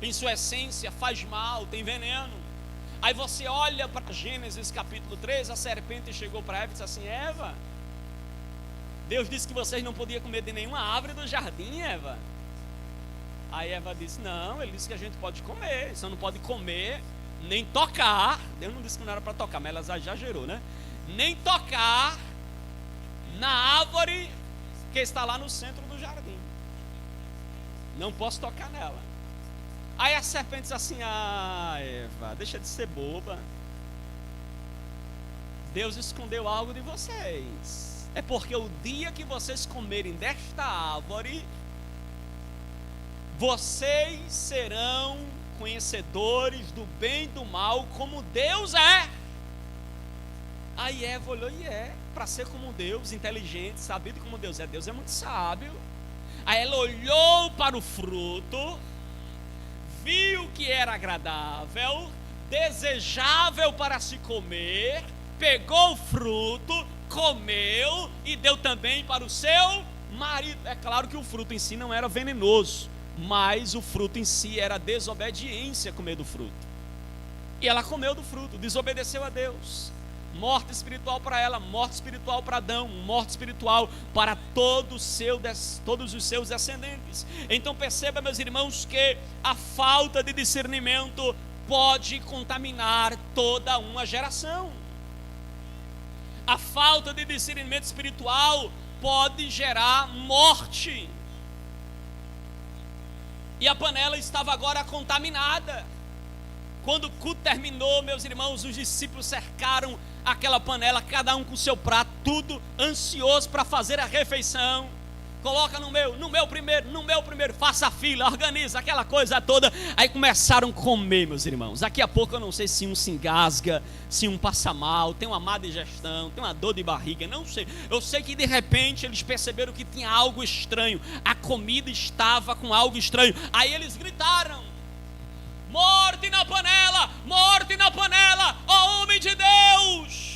em sua essência faz mal, tem veneno. Aí você olha para Gênesis capítulo 3, a serpente chegou para Eva e disse assim: Eva, Deus disse que vocês não podiam comer de nenhuma árvore do jardim, Eva. Aí Eva disse: não, ele disse que a gente pode comer, só não pode comer, nem tocar. Deus não disse que não era para tocar, mas ela já gerou, né? Nem tocar na árvore que está lá no centro do jardim. Não posso tocar nela. Aí a serpente diz assim: ah, Eva, deixa de ser boba. Deus escondeu algo de vocês. É porque o dia que vocês comerem desta árvore, vocês serão conhecedores do bem e do mal, como Deus é. Aí Eva olhou e para ser como Deus, inteligente, sabido como Deus é muito sábio. Aí ela olhou para o fruto, viu que era agradável, desejável para se comer, pegou o fruto, comeu e deu também para o seu marido. É claro que o fruto em si não era venenoso, mas o fruto em si era desobediência, comer do fruto. E ela comeu do fruto, desobedeceu a Deus. Morte espiritual para ela, morte espiritual para Adão, morte espiritual para todos os seus descendentes. Então perceba, meus irmãos, que a falta de discernimento pode contaminar toda uma geração. A falta de discernimento espiritual pode gerar morte. E a panela estava agora contaminada. Quando o culto terminou, meus irmãos, os discípulos cercaram aquela panela, cada um com o seu prato, tudo ansioso para fazer a refeição. Coloca no meu primeiro, faça a fila, organiza aquela coisa toda. Aí começaram a comer, meus irmãos. Daqui a pouco eu não sei se um se engasga, se um passa mal, tem uma má digestão, tem uma dor de barriga, não sei. Eu sei que de repente eles perceberam que tinha algo estranho, a comida estava com algo estranho. Aí eles gritaram: morte na panela, ó homem de Deus.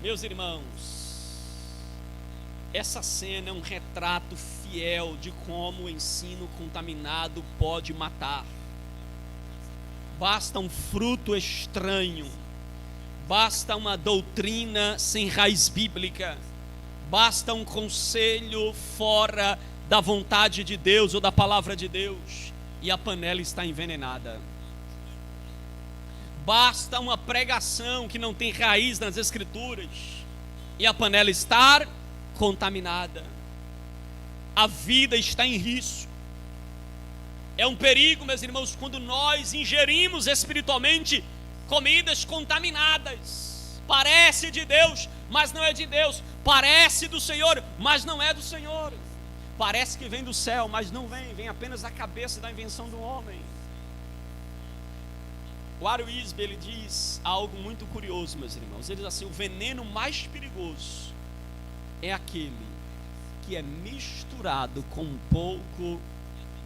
Meus irmãos, essa cena é um retrato fiel de como o ensino contaminado pode matar. Basta um fruto estranho, basta uma doutrina sem raiz bíblica, basta um conselho fora da vontade de Deus ou da palavra de Deus, e a panela está envenenada. Basta uma pregação que não tem raiz nas escrituras, e a panela está contaminada. A vida está em risco. É um perigo, meus irmãos, quando nós ingerimos espiritualmente comidas contaminadas. Parece de Deus, mas não é de Deus. Parece do Senhor, mas não é do Senhor. Parece que vem do céu, mas não vem. Vem apenas da cabeça da invenção do homem. O Ari Wisby, ele diz algo muito curioso, meus irmãos. Ele diz assim: o veneno mais perigoso é aquele que é misturado com um pouco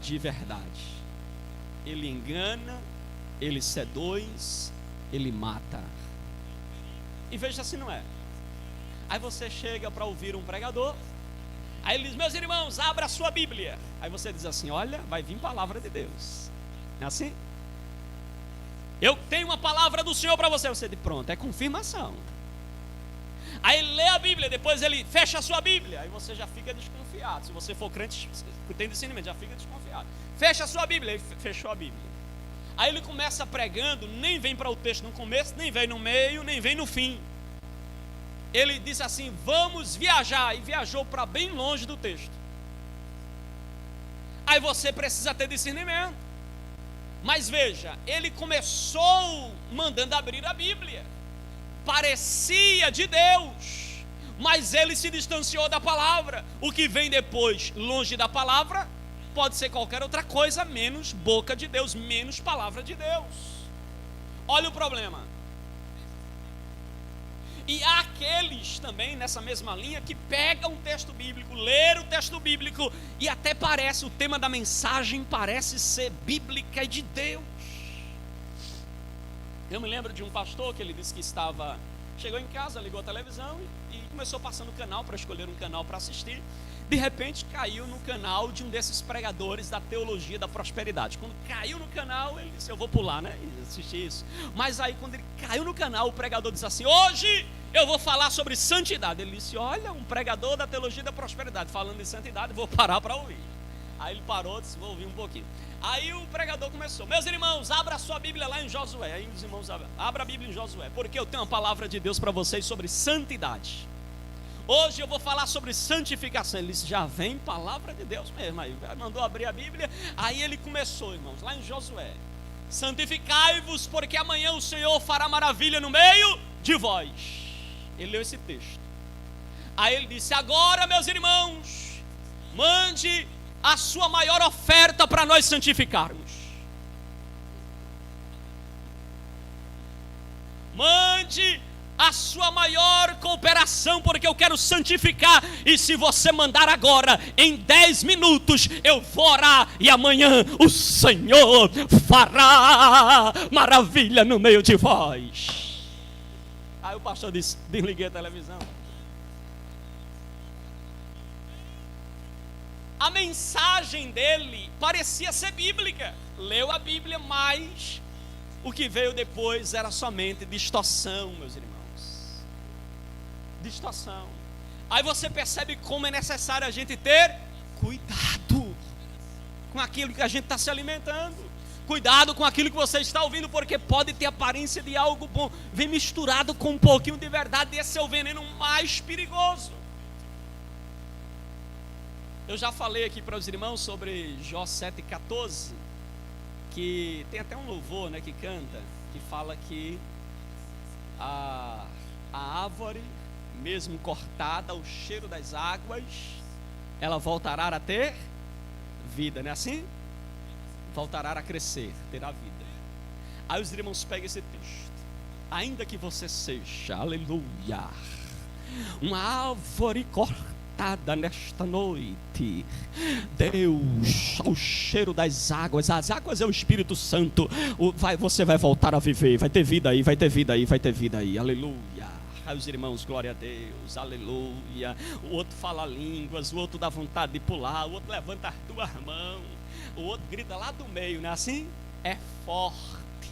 de verdade. Ele engana, ele seduz, ele mata. E veja se não é. Aí você chega para ouvir um pregador, aí ele diz: meus irmãos, abra a sua Bíblia. Aí você diz assim: olha, vai vir palavra de Deus. Não é assim? Eu tenho uma palavra do Senhor para você. Você diz: pronto, é confirmação. Aí ele lê a Bíblia, depois ele fecha a sua Bíblia. Aí você já fica desconfiado. Se você for crente, tem discernimento, já fica desconfiado. Fecha a sua Bíblia. Ele fechou a Bíblia. Aí ele começa pregando, nem vem para o texto no começo, nem vem no meio, nem vem no fim. Ele disse assim: vamos viajar. E viajou para bem longe do texto. Aí você precisa ter discernimento. Mas veja, ele começou mandando abrir a Bíblia. Parecia de Deus, mas ele se distanciou da palavra. O que vem depois, longe da palavra, pode ser qualquer outra coisa, menos boca de Deus, menos palavra de Deus. Olha o problema. E há aqueles também nessa mesma linha que pegam o texto bíblico, leram o texto bíblico e até parece, o tema da mensagem parece ser bíblica e de Deus. Eu me lembro de um pastor que ele disse que chegou em casa, ligou a televisão e começou passando o canal para escolher um canal para assistir. De repente caiu no canal de um desses pregadores da teologia da prosperidade. Quando caiu no canal, ele disse: eu vou pular, né? E assistir isso. Mas aí quando ele caiu no canal, o pregador disse assim: hoje eu vou falar sobre santidade. Ele disse: olha, um pregador da teologia da prosperidade falando de santidade, vou parar para ouvir. Aí ele parou e disse: vou ouvir um pouquinho. Aí o pregador começou: meus irmãos, abra a sua Bíblia lá em Josué. Aí os irmãos abra a Bíblia em Josué, porque eu tenho uma palavra de Deus para vocês sobre santidade. Hoje eu vou falar sobre santificação. Ele disse: já vem palavra de Deus mesmo. Aí mandou abrir a Bíblia. Aí ele começou, irmãos, lá em Josué: santificai-vos, porque amanhã o Senhor fará maravilha no meio de vós. Ele leu esse texto. Aí ele disse: agora, meus irmãos, mande a sua maior oferta para nós santificarmos. Mande a sua maior cooperação, porque eu quero santificar. E se você mandar agora, em 10 minutos eu vou orar, e amanhã o Senhor fará maravilha no meio de vós. Aí o pastor disse: desliguei a televisão. A mensagem dele parecia ser bíblica. Leu a Bíblia, mas o que veio depois era somente distorção, meus irmãos. Distorção. Aí você percebe como é necessário a gente ter cuidado com aquilo que a gente está se alimentando. Cuidado com aquilo que você está ouvindo, porque pode ter aparência de algo bom, vem misturado com um pouquinho de verdade, e esse é o veneno mais perigoso. Eu já falei aqui para os irmãos sobre Jó 7,14, que tem até um louvor, né, que canta, que fala que a árvore, mesmo cortada, o cheiro das águas, ela voltará a ter vida, não é assim? Voltará a crescer, terá vida. Aí os irmãos pegam esse texto: ainda que você seja, aleluia, uma árvore cortada nesta noite, Deus, o cheiro das águas, as águas é o Espírito Santo, você vai voltar a viver, vai ter vida aí, vai ter vida aí, vai ter vida aí, aleluia. Aí os irmãos, glória a Deus, aleluia. O outro fala línguas, o outro dá vontade de pular, o outro levanta as duas mãos, o outro grita lá do meio, não é assim? É forte.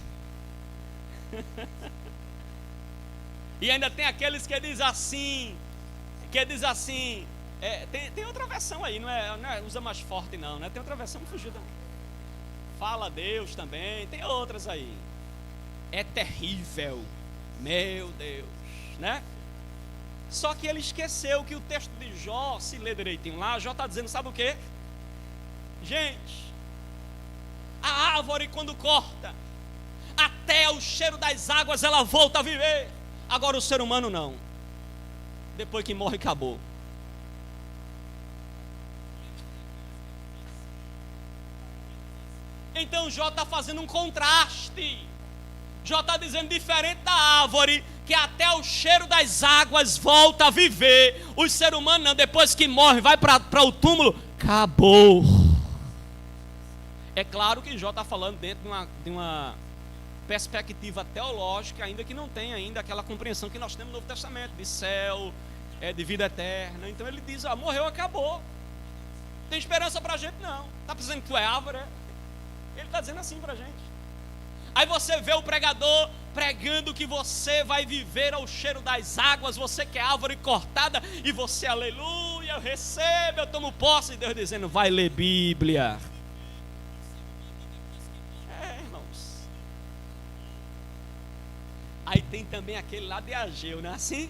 E ainda tem aqueles que diz assim, tem outra versão aí, não é usa mais forte não, né? Tem outra versão que fugiu também. Fala a Deus também, tem outras aí. É terrível, meu Deus, né? Só que ele esqueceu que o texto de Jó, se lê direitinho lá, Jó está dizendo, sabe o quê? Gente, a árvore quando corta, até o cheiro das águas ela volta a viver. Agora o ser humano não. Depois que morre, acabou. Então Jó está fazendo um contraste Jó está dizendo, diferente da árvore, que até o cheiro das águas volta a viver. Os seres humanos não, depois que morre, vai para o acabou. É claro que Jó está falando dentro de uma perspectiva teológica, ainda que não tenha ainda aquela compreensão que nós temos no Novo Testamento, de céu, de vida eterna. Então ele diz, morreu, acabou. Tem esperança para a gente? Não. Está pensando que tu é árvore? Ele está dizendo assim para a gente. Aí você vê o pregador pregando que você vai viver ao cheiro das águas, você que é árvore cortada, e você, aleluia, eu recebo, eu tomo posse, e Deus dizendo, vai ler Bíblia. Irmãos. Aí tem também aquele lá de Ageu, não é assim?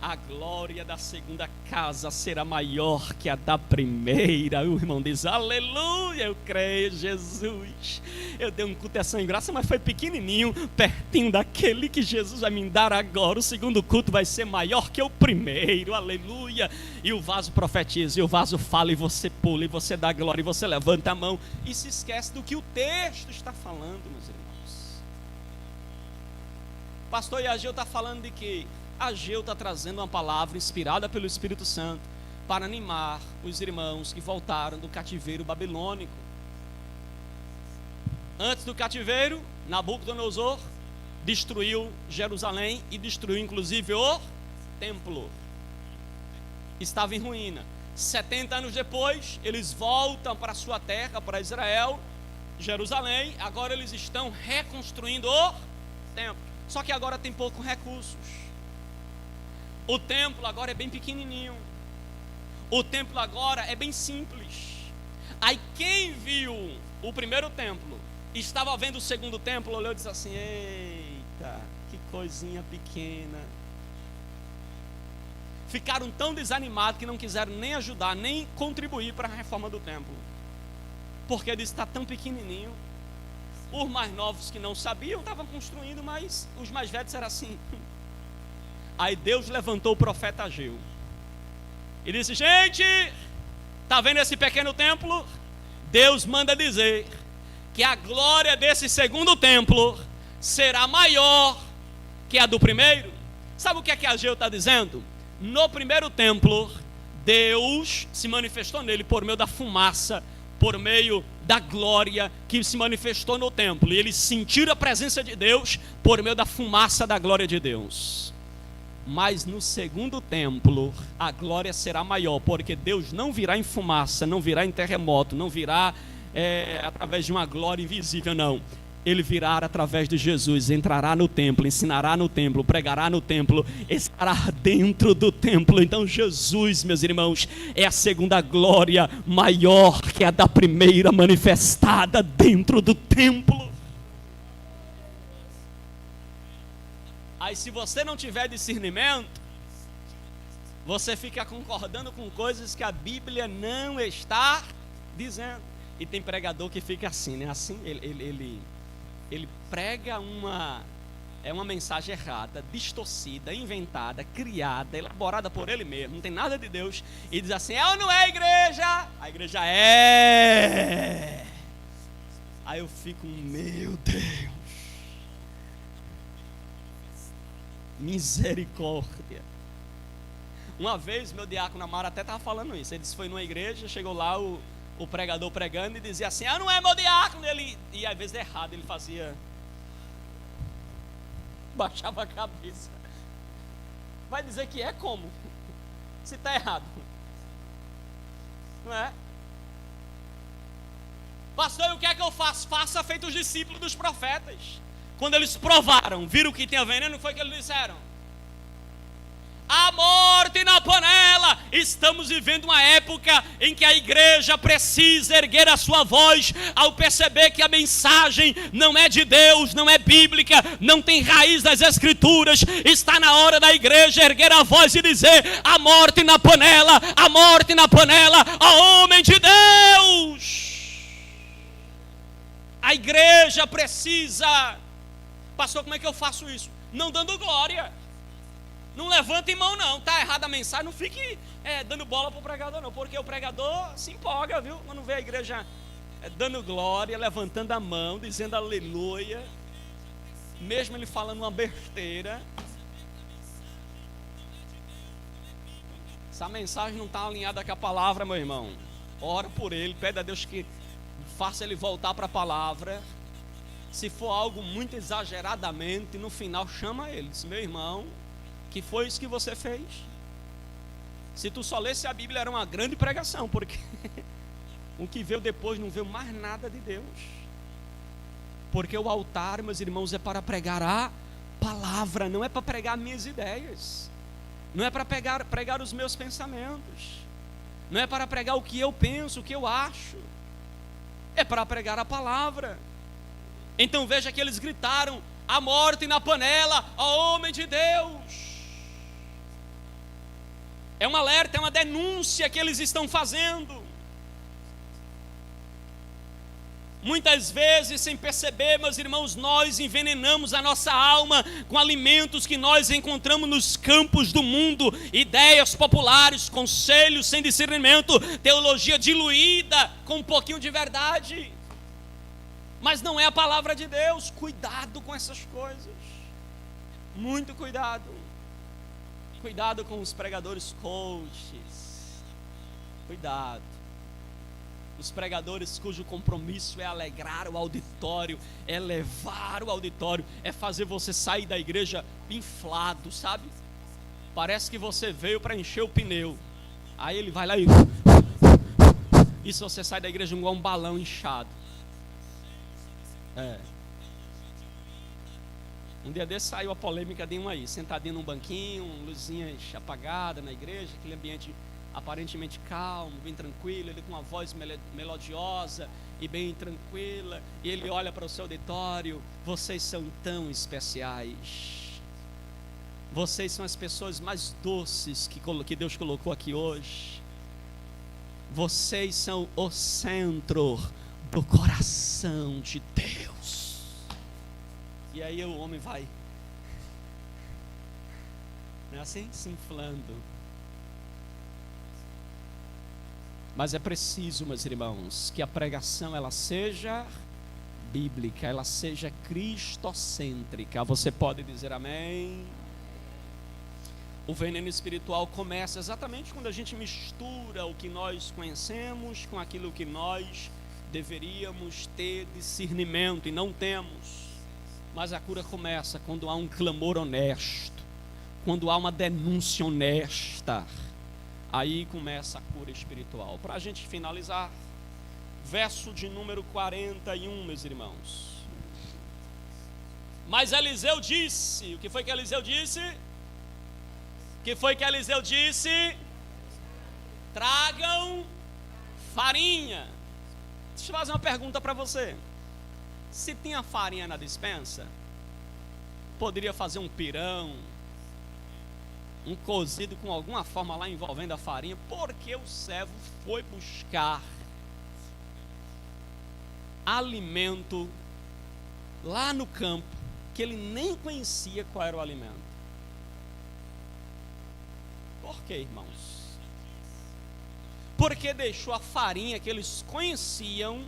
A glória da segunda casa será maior que a da primeira. O irmão diz, aleluia, eu creio, Jesus. Eu dei um culto sem graça, mas foi pequenininho, pertinho daquele que Jesus vai me dar agora. O segundo culto vai ser maior que o primeiro, aleluia. E o vaso profetiza, e o vaso fala, e você pula, e você dá glória, e você levanta a mão, e se esquece do que o texto está falando, meus irmãos. Pastor Ageu está falando de que Ageu está trazendo uma palavra inspirada pelo Espírito Santo para animar os irmãos que voltaram do cativeiro babilônico. Antes do cativeiro, Nabucodonosor destruiu Jerusalém e destruiu inclusive o templo. Estava em ruína. 70 anos depois, eles voltam para a sua terra, para Israel, Jerusalém. Agora eles estão reconstruindo o templo. Só que agora tem poucos recursos. O templo agora é bem pequenininho. O templo agora é bem simples. Aí quem viu o primeiro templo, estava vendo o segundo templo, olhou e disse assim, eita, que coisinha pequena. Ficaram tão desanimados que não quiseram nem ajudar, nem contribuir para a reforma do templo. Porque ele está tão pequenininho. Os mais novos que não sabiam estavam construindo, mas os mais velhos eram assim. Aí Deus levantou o profeta Ageu e disse, gente, está vendo esse pequeno templo? Deus manda dizer que a glória desse segundo templo será maior que a do primeiro. Sabe o que é que Ageu está dizendo? No primeiro templo, Deus se manifestou nele por meio da fumaça, por meio da glória que se manifestou no templo. E eles sentiram a presença de Deus por meio da fumaça da glória de Deus. Mas no segundo templo, a glória será maior, porque Deus não virá em fumaça, não virá em terremoto, não virá através de uma glória invisível, não. Ele virá através de Jesus, entrará no templo, ensinará no templo, pregará no templo, estará dentro do templo. Então Jesus, meus irmãos, é a segunda glória maior que a da primeira manifestada dentro do templo. Aí se você não tiver discernimento, você fica concordando com coisas que a Bíblia não está dizendo. E tem pregador que fica assim, né? Assim, ele prega uma mensagem errada, distorcida, inventada, criada, elaborada por ele mesmo, não tem nada de Deus, e diz assim, é ou não é igreja? A igreja é. Aí eu fico, meu Deus, misericórdia. Uma vez meu diácono Amaro até estava falando isso. Ele disse, foi numa igreja, chegou lá o pregador pregando e dizia assim, não é meu diácono. E às vezes errado, ele fazia, baixava a cabeça. Vai dizer que é como? Se está errado, não é? Pastor, e o que é que eu faço? Faça feito os discípulos dos profetas. Quando eles provaram, viram que tinha veneno, foi o que eles disseram? A morte na panela. Estamos vivendo uma época em que a igreja precisa erguer a sua voz ao perceber que a mensagem não é de Deus, não é bíblica, não tem raiz das escrituras. Está na hora da igreja erguer a voz e dizer, a morte na panela, a morte na panela, ó homem de Deus. A igreja precisa. Pastor, como é que eu faço isso? Não dando glória. Não levantem mão não, está errada a mensagem, não fique dando bola para o pregador não, porque o pregador se empolga, viu? Quando vê a igreja dando glória, levantando a mão, dizendo aleluia. mesmo ele falando uma besteira, se a mensagem não está alinhada com a palavra, meu irmão, ora por ele, pede a Deus que faça ele voltar para a palavra. Se for algo muito exageradamente, no final chama ele, diz: meu irmão, que foi isso que você fez? Se tu só lesse a Bíblia, era uma grande pregação, porque o que veio depois não veio mais nada de Deus. Porque o altar, meus irmãos, é para pregar a palavra, não é para pregar minhas ideias, não é para pregar os meus pensamentos, não é para pregar o que eu penso, o que eu acho, é para pregar a palavra. Então veja que eles gritaram: a morte na panela, ó homem de Deus. É um alerta, é uma denúncia que eles estão fazendo. Muitas vezes, sem perceber, meus irmãos, nós envenenamos a nossa alma com alimentos que nós encontramos nos campos do mundo, ideias populares, conselhos sem discernimento, teologia diluída com um pouquinho de verdade, mas não é a palavra de Deus. Cuidado com essas coisas, muito cuidado. Cuidado com os pregadores coaches, cuidado. Os pregadores cujo compromisso é alegrar o auditório, é levar o auditório, é fazer você sair da igreja inflado, sabe? Parece que você veio para encher o pneu. Aí ele vai lá e isso, você sai da igreja igual um balão inchado. Um dia desse saiu a polêmica de um aí, sentadinho num banquinho, luzinhas apagadas na igreja, aquele ambiente aparentemente calmo, bem tranquilo, ele com uma voz melodiosa e bem tranquila, e ele olha para o seu auditório: vocês são tão especiais, vocês são as pessoas mais doces que Deus colocou aqui hoje, vocês são o centro do coração de Deus. E aí o homem vai, não é assim? Se inflando. Mas é preciso, meus irmãos, que a pregação ela seja bíblica, ela seja cristocêntrica. Você pode dizer amém? O veneno espiritual começa exatamente quando a gente mistura o que nós conhecemos com aquilo que nós deveríamos ter discernimento e não temos. Mas a cura começa quando há um clamor honesto, quando há uma denúncia honesta. Aí começa a cura espiritual. Para a gente finalizar, verso de número 41, meus irmãos. Mas Eliseu disse: o que foi que Eliseu disse? O que foi que Eliseu disse? Tragam farinha. Deixa eu fazer uma pergunta para você. Se tinha farinha na despensa, poderia fazer um pirão, um cozido com alguma forma lá envolvendo a farinha. Porque o servo foi buscar alimento lá no campo, que ele nem conhecia qual era o alimento. Por quê, irmãos? Porque deixou a farinha que eles conheciam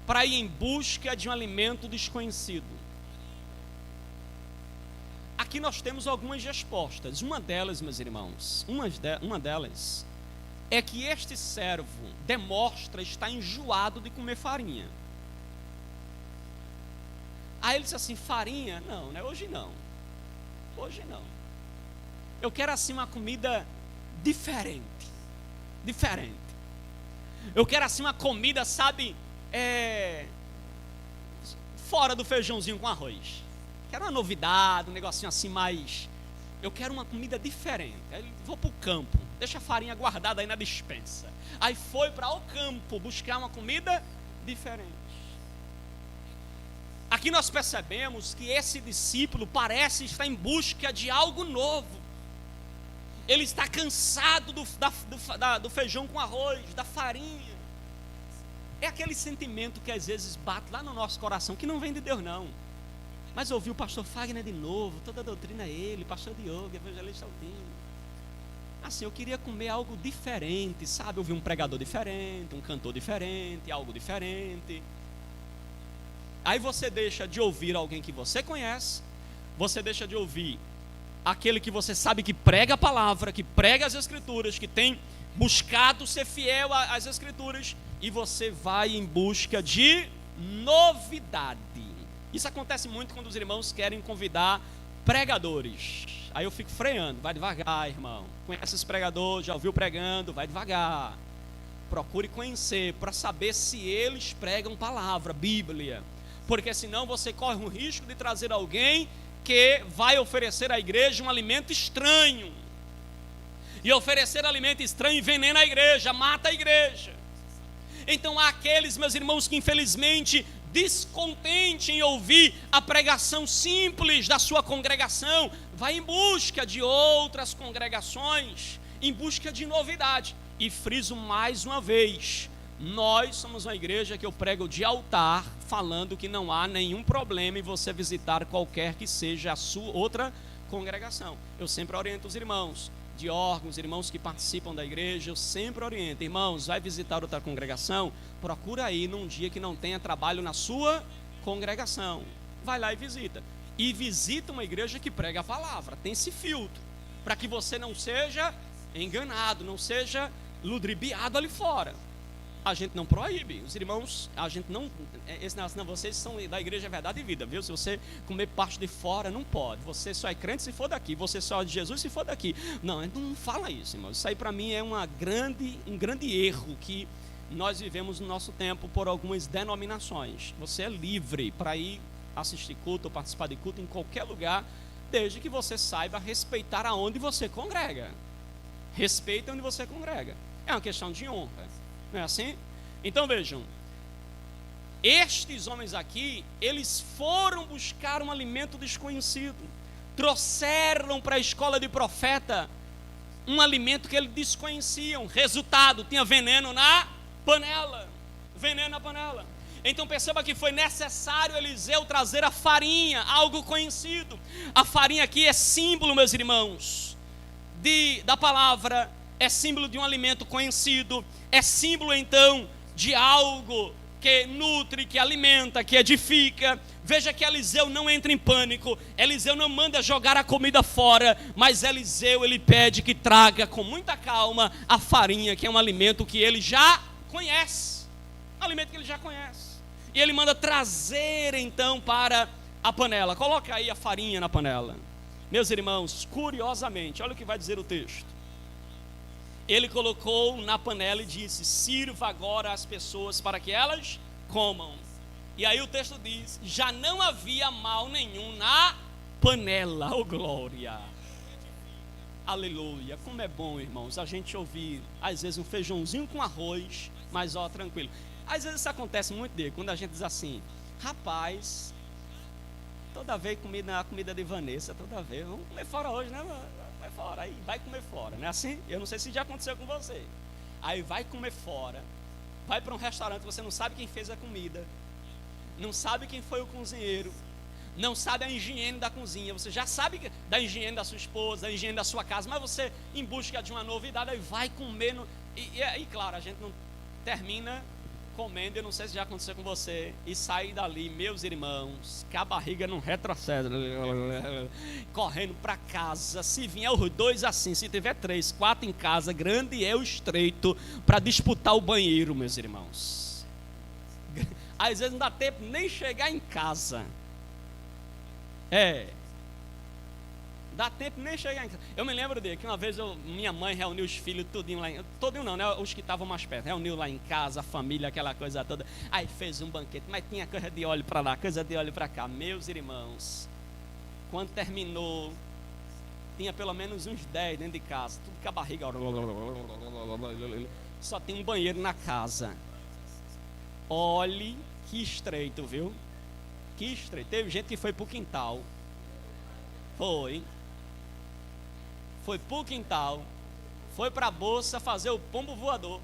para ir em busca de um alimento desconhecido. Aqui nós temos algumas respostas. Uma delas, meus irmãos, uma delas é que este servo demonstra estar enjoado de comer farinha. Aí ele disse assim: farinha? Não, né? Hoje não. Hoje não. Eu quero assim uma comida diferente. Diferente. Eu quero assim uma comida, sabe, fora do feijãozinho com arroz. Quero uma novidade, um negocinho assim mais... Eu quero uma comida diferente. Aí vou para o campo, deixa a farinha guardada aí na despensa. Aí foi para o campo buscar uma comida diferente. Aqui nós percebemos que esse discípulo parece estar em busca de algo novo. Ele está cansado do feijão com arroz, da farinha. É aquele sentimento que às vezes bate lá no nosso coração, que não vem de Deus não. Mas ouvi o pastor Fagner de novo, toda a doutrina é ele, pastor Diogo, evangelista Aldino. Assim, eu queria comer algo diferente, sabe? Ouvir um pregador diferente, um cantor diferente, algo diferente. Aí você deixa de ouvir alguém que você conhece, você deixa de ouvir aquele que você sabe que prega a palavra, que prega as escrituras, que tem buscado ser fiel às escrituras, e você vai em busca de novidade. Isso acontece muito quando os irmãos querem convidar pregadores. Aí eu fico freando, vai devagar, irmão. Conhece esse pregador, já ouviu pregando, vai devagar. Procure conhecer para saber se eles pregam palavra, Bíblia. Porque senão você corre o risco de trazer alguém que vai oferecer à igreja um alimento estranho. E oferecer alimento estranho envenena a igreja, mata a igreja. Então há aqueles, meus irmãos, que infelizmente, descontente em ouvir a pregação simples da sua congregação, vai em busca de outras congregações, em busca de novidade. E friso mais uma vez, nós somos uma igreja que eu prego de altar, falando que não há nenhum problema em você visitar qualquer que seja a sua outra congregação. Eu sempre oriento os irmãos de órgãos, irmãos que participam da igreja, eu sempre oriento: irmãos, vai visitar outra congregação, procura aí num dia que não tenha trabalho na sua congregação, vai lá e visita uma igreja que prega a palavra, tem esse filtro, para que você não seja enganado, não seja ludibriado ali fora. A gente não proíbe, os irmãos, a gente não, não, vocês são da igreja Verdade e Vida, viu? Se você comer parte de fora, não pode. Você só é crente se for daqui, você só é de Jesus se for daqui. Não, não fala isso, irmãos. Isso aí para mim é um grande erro que nós vivemos no nosso tempo por algumas denominações. Você é livre para ir assistir culto ou participar de culto em qualquer lugar, desde que você saiba respeitar aonde você congrega. Respeita onde você congrega. É uma questão de honra. Não é assim? Então vejam, estes homens aqui, eles foram buscar um alimento desconhecido, trouxeram para a escola de profeta um alimento que eles desconheciam. Resultado, tinha veneno na panela. Veneno na panela. Então perceba que foi necessário Eliseu trazer a farinha, algo conhecido. A farinha aqui é símbolo, meus irmãos, da palavra, é símbolo de um alimento conhecido, é símbolo então de algo que nutre, que alimenta, que edifica. Veja que Eliseu não entra em pânico, Eliseu não manda jogar a comida fora, mas Eliseu, ele pede que traga com muita calma a farinha, que é um alimento que ele já conhece, um alimento que ele já conhece, e ele manda trazer então para a panela. Coloca aí a farinha na panela. Meus irmãos, curiosamente, olha o que vai dizer o texto. Ele colocou na panela e disse: sirva agora as pessoas para que elas comam. E aí o texto diz: já não havia mal nenhum na panela. Oh glória, aleluia. Como é bom, irmãos, a gente ouvir às vezes um feijãozinho com arroz, mas ó, tranquilo. Às vezes isso acontece muito dele, quando a gente diz assim: rapaz, toda vez a comida de Vanessa, toda vez, vamos comer fora hoje, né, mano? Vai fora, aí vai comer fora, não é assim? Eu não sei se já aconteceu com você. Aí vai comer fora, vai para um restaurante, você não sabe quem fez a comida, não sabe quem foi o cozinheiro, não sabe a higiene da cozinha, você já sabe da higiene da sua esposa, da higiene da sua casa, mas você, em busca de uma novidade, aí vai comer, e claro, a gente não termina comendo, eu não sei se já aconteceu com você, e sai dali, meus irmãos, que a barriga não retrocede, correndo para casa. Se vier os dois assim, se tiver 3, 4 em casa, grande é o estreito para disputar o banheiro, meus irmãos. Às vezes não dá tempo nem chegar em casa. Dá tempo nem chegar em casa. Eu me lembro de que uma vez minha mãe reuniu os filhos tudinho lá, tudinho não, né? Os que estavam mais perto, reuniu lá em casa, a família, aquela coisa toda. Aí fez um banquete, mas tinha coisa de óleo para lá, coisa de óleo para cá. Meus irmãos, quando terminou, tinha pelo menos uns 10 dentro de casa, tudo com a barriga. Só tem um banheiro na casa. Olhe que estreito, viu? Que estreito. Teve gente que foi pro quintal. Foi pro quintal, foi pra bolsa fazer o pombo voador.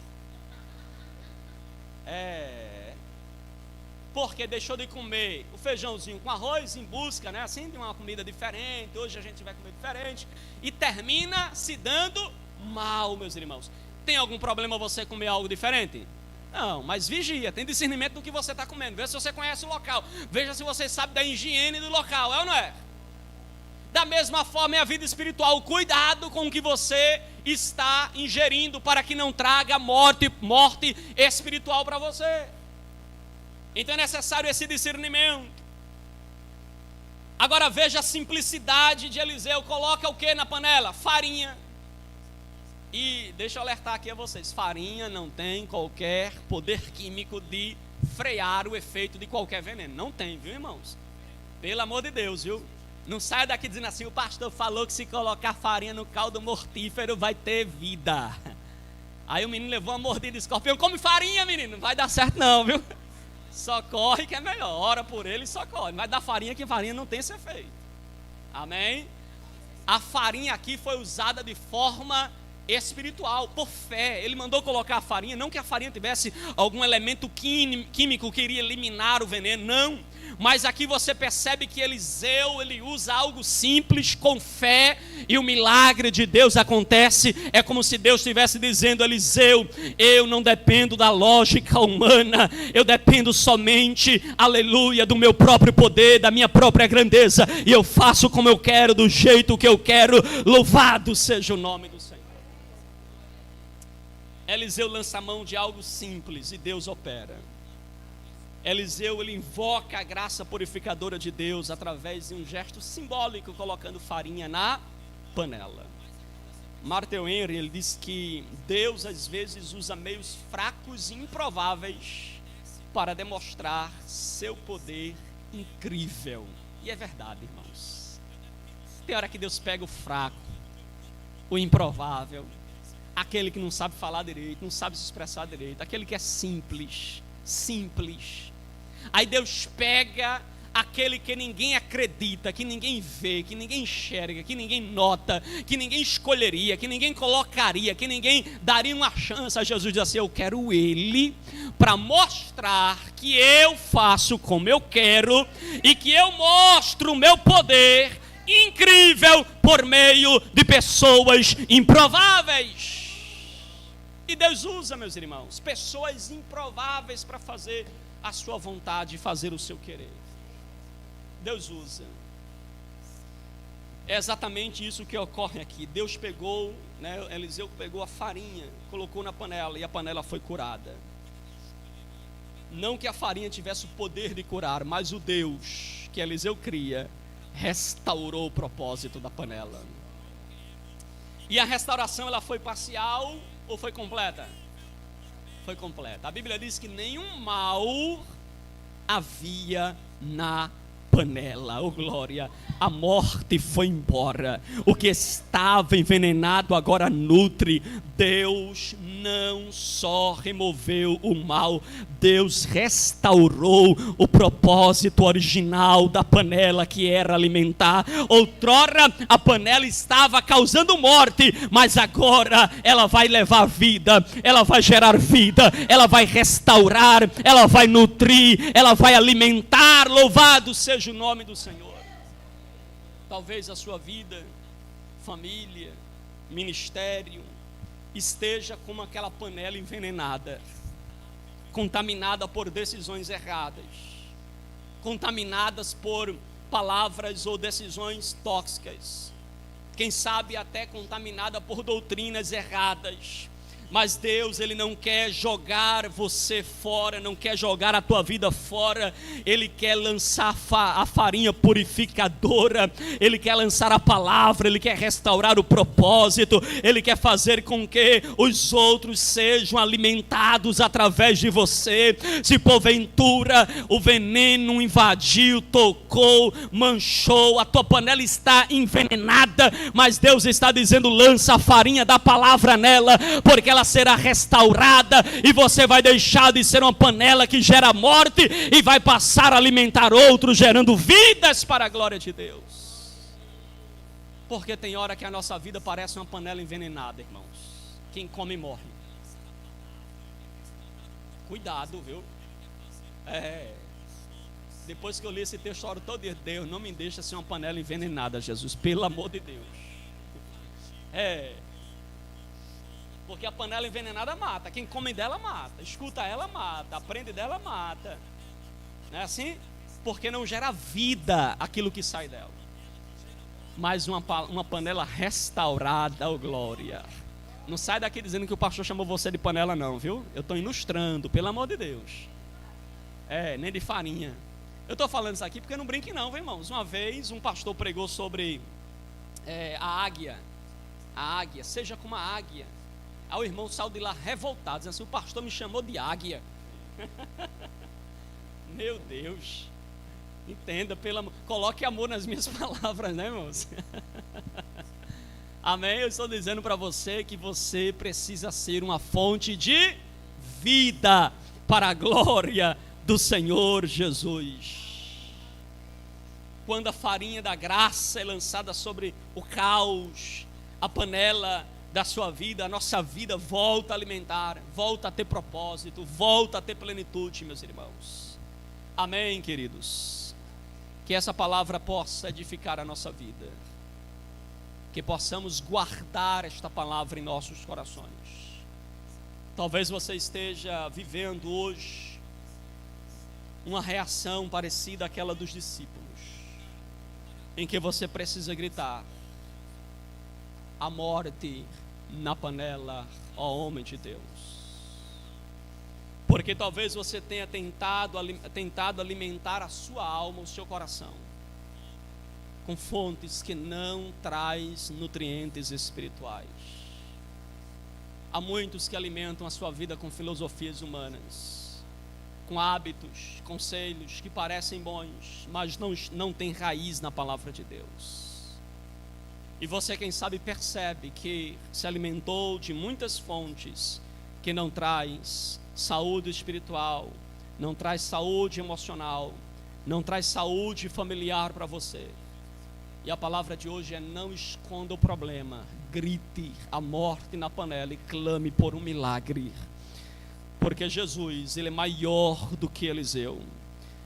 Porque deixou de comer o feijãozinho com arroz em busca, né, assim, de uma comida diferente. Hoje a gente vai comer diferente e termina se dando mal, meus irmãos. Tem algum problema você comer algo diferente? Não, mas vigia, tem discernimento do que você está comendo. Veja se você conhece o local. Veja se você sabe da higiene do local, é ou não é? Da mesma forma é a vida espiritual. Cuidado com o que você está ingerindo para que não traga morte espiritual para você. Então é necessário esse discernimento. Agora veja a simplicidade de Eliseu. Coloca o que na panela? Farinha. E deixa eu alertar aqui a vocês, farinha não tem qualquer poder químico de frear o efeito de qualquer veneno. Não tem, viu, irmãos? Pelo amor de Deus, viu? Não saia daqui dizendo assim, o pastor falou que se colocar farinha no caldo mortífero vai ter vida. Aí o menino levou uma mordida de escorpião, come farinha, menino, não vai dar certo não, viu? Só corre que é melhor, ora por ele e só corre. Mas dá farinha que farinha não tem esse efeito. Amém? A farinha aqui foi usada de forma espiritual, por fé. Ele mandou colocar a farinha, não que a farinha tivesse algum elemento químico que iria eliminar o veneno, não. Mas aqui você percebe que Eliseu, ele usa algo simples, com fé, e o milagre de Deus acontece. É como se Deus estivesse dizendo, Eliseu, eu não dependo da lógica humana, eu dependo somente, aleluia, do meu próprio poder, da minha própria grandeza, e eu faço como eu quero, do jeito que eu quero. Louvado seja o nome do Senhor. Eliseu lança a mão de algo simples e Deus opera. Eliseu, ele invoca a graça purificadora de Deus através de um gesto simbólico, colocando farinha na panela. Martin Henry, ele diz que Deus às vezes usa meios fracos e improváveis para demonstrar seu poder incrível. E é verdade, irmãos. Tem hora que Deus pega o fraco, o improvável, aquele que não sabe falar direito, não sabe se expressar direito, aquele que é simples. Aí Deus pega aquele que ninguém acredita, que ninguém vê, que ninguém enxerga, que ninguém nota, que ninguém escolheria, que ninguém colocaria, que ninguém daria uma chance. A Jesus diz assim, eu quero ele para mostrar que eu faço como eu quero e que eu mostro o meu poder incrível por meio de pessoas improváveis. E Deus usa, meus irmãos, pessoas improváveis para fazer a sua vontade, fazer o seu querer. Deus usa. É exatamente isso que ocorre aqui. Deus pegou, Eliseu pegou a farinha, colocou na panela e a panela foi curada. Não que a farinha tivesse o poder de curar, mas o Deus que Eliseu cria restaurou o propósito da panela. E a restauração, ela foi parcial ou foi completa? Foi completa. A Bíblia diz que nenhum mal havia na panela. Oh glória, a morte foi embora. O que estava envenenado agora nutre. Deus não só removeu o mal, Deus restaurou o propósito original da panela, que era alimentar. Outrora a panela estava causando morte, mas agora ela vai levar vida, ela vai gerar vida, ela vai restaurar, ela vai nutrir, ela vai alimentar. Louvado seja o nome do Senhor. Talvez a sua vida, família, ministério esteja como aquela panela envenenada, contaminada por decisões erradas, contaminadas por palavras ou decisões tóxicas, quem sabe até contaminada por doutrinas erradas. Mas Deus, Ele não quer jogar você fora, não quer jogar a tua vida fora. Ele quer lançar a farinha purificadora, Ele quer lançar a palavra, Ele quer restaurar o propósito, Ele quer fazer com que os outros sejam alimentados através de você. Se porventura o veneno invadiu, tocou, manchou, a tua panela está envenenada, mas Deus está dizendo, lança a farinha da palavra nela, porque ela será restaurada e você vai deixar de ser uma panela que gera morte e vai passar a alimentar outros, gerando vidas para a glória de Deus. Porque tem hora que a nossa vida parece uma panela envenenada, irmãos. Quem come morre. Cuidado, viu? Depois que eu li esse texto, eu oro todo dia, Deus, não me deixa ser uma panela envenenada, Jesus, pelo amor de Deus. Porque a panela envenenada mata. Quem come dela mata. Escuta ela mata. Aprende dela mata. Não é assim? Porque não gera vida aquilo que sai dela. Mas uma panela restaurada, oh glória. Não sai daqui dizendo que o pastor chamou você de panela não, viu? Eu estou ilustrando, pelo amor de Deus. Nem de farinha. Eu estou falando isso aqui porque não brinque não, viu, irmãos? Uma vez um pastor pregou sobre a águia. A águia, seja como a águia. Aí o irmão saiu de lá revoltado, dizendo assim: o pastor me chamou de águia. Meu Deus. Entenda, coloque amor nas minhas palavras, né, irmãos? Amém? Eu estou dizendo para você que você precisa ser uma fonte de vida para a glória do Senhor Jesus. Quando a farinha da graça é lançada sobre o caos, a panela da sua vida, a nossa vida volta a alimentar, volta a ter propósito, volta a ter plenitude, meus irmãos. Amém, queridos? Que essa palavra possa edificar a nossa vida. Que possamos guardar esta palavra em nossos corações. Talvez você esteja vivendo hoje uma reação parecida àquela dos discípulos, em que você precisa gritar: a morte na panela, ó homem de Deus. Porque talvez você tenha tentado alimentar a sua alma, o seu coração, com fontes que não traz nutrientes espirituais. Há muitos que alimentam a sua vida com filosofias humanas, com hábitos, conselhos que parecem bons, mas não tem raiz na palavra de Deus. E você, quem sabe, percebe que se alimentou de muitas fontes que não traz saúde espiritual, não traz saúde emocional, não traz saúde familiar para você. E a palavra de hoje é: não esconda o problema, grite a morte na panela e clame por um milagre. Porque Jesus, Ele é maior do que Eliseu.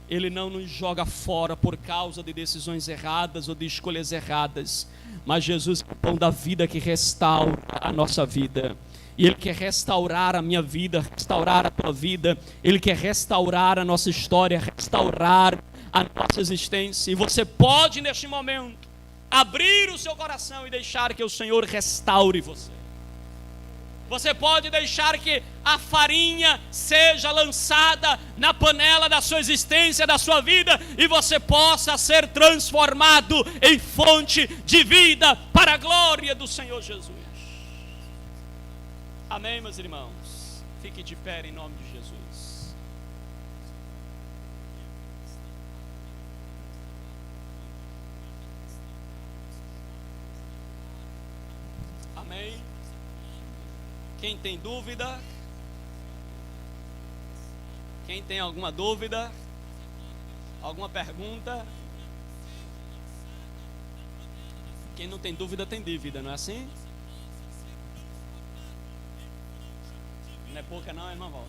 Ele não nos joga fora por causa de decisões erradas ou de escolhas erradas. Mas Jesus é o pão da vida que restaura a nossa vida. E Ele quer restaurar a minha vida, restaurar a tua vida. Ele quer restaurar a nossa história, restaurar a nossa existência. E você pode, neste momento, abrir o seu coração e deixar que o Senhor restaure você. Você pode deixar que a farinha seja lançada na panela da sua existência, da sua vida, e você possa ser transformado em fonte de vida para a glória do Senhor Jesus. Amém, meus irmãos? Fique de pé em nome de Jesus. Amém. Quem tem dúvida? Quem tem alguma dúvida? Alguma pergunta? Quem não tem dúvida tem dívida, não é assim? Não é pouca não, irmão?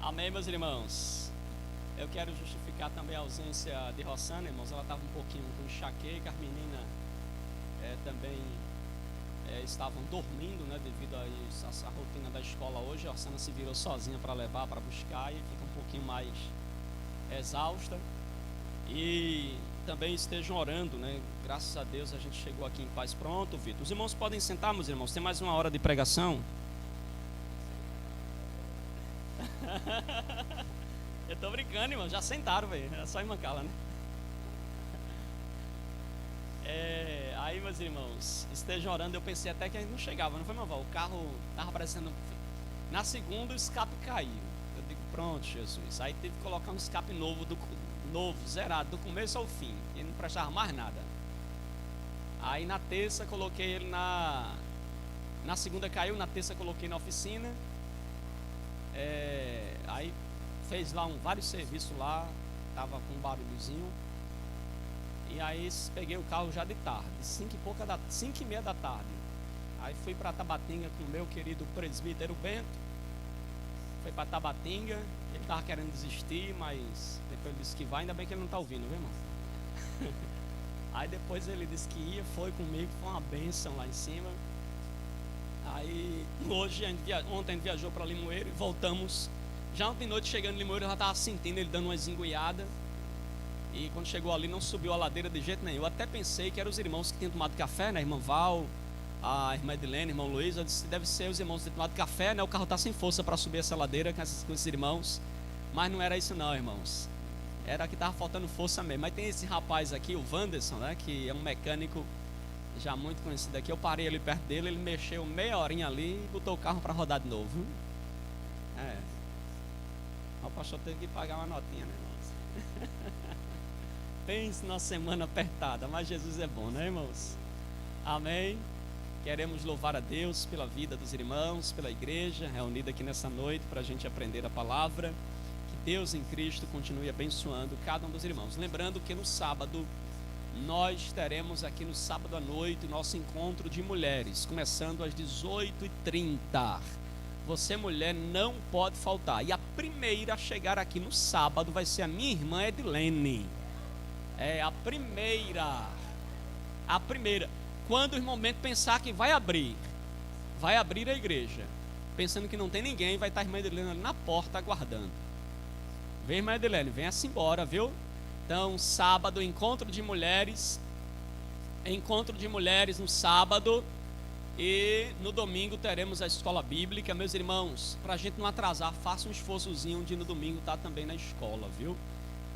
Amém, meus irmãos? Eu quero justificar também a ausência de Rossana, irmãos. Ela estava um pouquinho com enxaqueca, as meninas também estavam dormindo, né, devido a essa rotina da escola hoje. A Rossana se virou sozinha para levar, para buscar, e fica um pouquinho mais exausta. E também estejam orando, né? Graças a Deus a gente chegou aqui em paz. Pronto, Vitor. Os irmãos podem sentar, meus irmãos. Tem mais uma hora de pregação. Eu tô brincando, irmão. Já sentaram, velho. É só irmã Carla, né? Aí, meus irmãos, estejam orando. Eu pensei até que a gente não chegava, não foi, meu avó? O carro estava aparecendo. Na segunda, o escape caiu. Eu digo, pronto, Jesus. Aí teve que colocar um escape novo, zerado, do começo ao fim. Ele não prestava mais nada. Aí na terça coloquei ele na segunda caiu, na terça coloquei na oficina. Aí fez lá vários serviços lá, tava com um barulhozinho. E aí peguei o carro já de tarde, 5h30 da tarde. Aí fui para Tabatinga com o meu querido presbítero Bento. Foi para Tabatinga. Ele estava querendo desistir, mas depois ele disse que vai. Ainda bem que ele não está ouvindo, viu, irmão? Aí depois ele disse que ia, foi comigo, foi uma bênção lá em cima. hoje, ontem a gente viajou para Limoeiro e voltamos. Já ontem de noite, chegando em Limoeiro, eu já estava sentindo ele dando uma zinguiada. E quando chegou ali, não subiu a ladeira de jeito nenhum. Eu até pensei que eram os irmãos que tinham tomado café, né? Irmã Val, a irmã Edilene, irmão Luiz. Eu disse, deve ser os irmãos que tinham tomado café, né? O carro está sem força para subir essa ladeira com esses irmãos. Mas não era isso não, irmãos. Era que estava faltando força mesmo. Mas tem esse rapaz aqui, o Wanderson, né? Que é um mecânico já muito conhecido aqui. Eu parei ali perto dele, ele mexeu meia horinha ali e botou o carro para rodar de novo. O pastor teve que pagar uma notinha, né, irmãos? Pense numa semana apertada, mas Jesus é bom, né, irmãos? Amém? Queremos louvar a Deus pela vida dos irmãos, pela igreja reunida aqui nessa noite para a gente aprender a palavra. Que Deus em Cristo continue abençoando cada um dos irmãos. Lembrando que no sábado, nós teremos aqui no sábado à noite o nosso encontro de mulheres, começando às 18h30. Você, mulher, não pode faltar. E a primeira a chegar aqui no sábado vai ser a minha irmã Edilene. É a primeira. A primeira. Quando o irmão Bento pensar que vai abrir a igreja, pensando que não tem ninguém, vai estar a irmã Edilene ali na porta aguardando. Vem, irmã Edilene, venha-se embora, viu? Então, sábado, encontro de mulheres no sábado. E no domingo teremos a escola bíblica. Meus irmãos, para a gente não atrasar, faça um esforçozinho de no domingo estar também na escola, viu?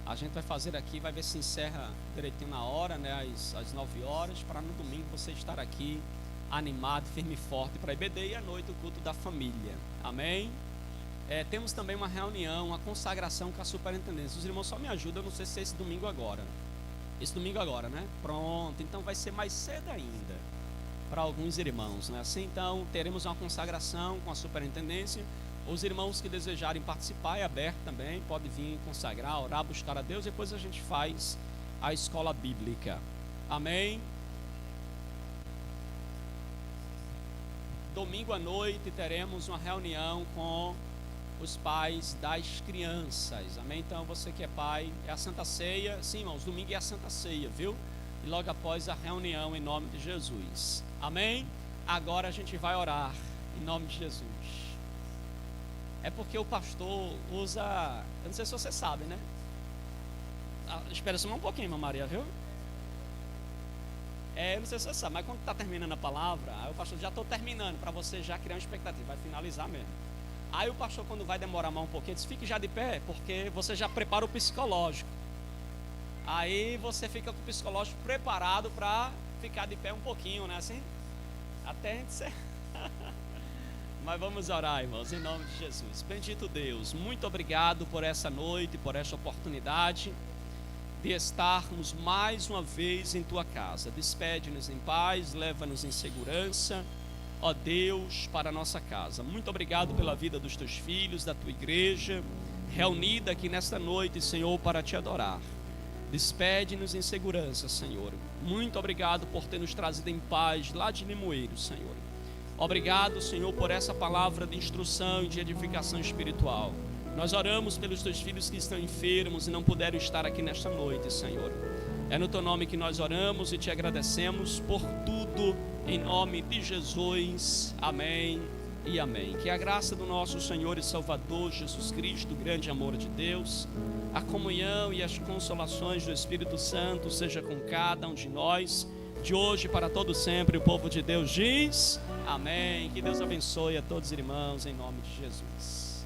A gente vai fazer aqui, vai ver se encerra direitinho na hora, né? Às 9 horas, para no domingo você estar aqui animado, firme e forte para a IBD e à noite o culto da família. Amém? Temos também uma reunião, uma consagração com a superintendência. Os irmãos só me ajudam, eu não sei se é esse domingo agora. Esse domingo agora, né? Pronto, então vai ser mais cedo ainda para alguns irmãos, né? Assim, então teremos uma consagração com a superintendência. Os irmãos que desejarem participar, é aberto também, pode vir consagrar, orar, buscar a Deus. Depois a gente faz a escola bíblica. Amém? Domingo à noite teremos uma reunião com os pais das crianças. Amém? Então você que é pai, é a Santa Ceia. Sim, irmãos, domingo é a Santa Ceia, viu? E logo após a reunião, em nome de Jesus. Amém? Agora a gente vai orar em nome de Jesus. É porque o pastor usa, eu não sei se você sabe, né? Espera só um pouquinho, irmã Maria, viu? Eu não sei se você sabe, mas quando está terminando a palavra, aí o pastor, já estou terminando, para você já criar uma expectativa, vai finalizar mesmo. Aí o pastor, quando vai demorar mais um pouquinho, diz, fique já de pé, porque você já prepara o psicológico. Aí você fica com o psicológico preparado para ficar de pé um pouquinho, né? Assim, até a gente ser... Mas vamos orar, irmãos, em nome de Jesus. Bendito Deus, muito obrigado por essa noite, por essa oportunidade de estarmos mais uma vez em Tua casa. Despede-nos em paz, leva-nos em segurança, ó Deus, para a nossa casa. Muito obrigado pela vida dos Teus filhos, da Tua igreja, reunida aqui nesta noite, Senhor, para Te adorar. Despede-nos em segurança, Senhor. Muito obrigado por ter nos trazido em paz lá de Limoeiro, Senhor. Obrigado, Senhor, por essa palavra de instrução e de edificação espiritual. Nós oramos pelos Teus filhos que estão enfermos e não puderam estar aqui nesta noite, Senhor. É no Teu nome que nós oramos e Te agradecemos por tudo, em nome de Jesus. Amém e amém. Que a graça do nosso Senhor e Salvador Jesus Cristo, o grande amor de Deus, a comunhão e as consolações do Espírito Santo seja com cada um de nós, de hoje para todo sempre. O povo de Deus diz amém. Que Deus abençoe a todos os irmãos em nome de Jesus.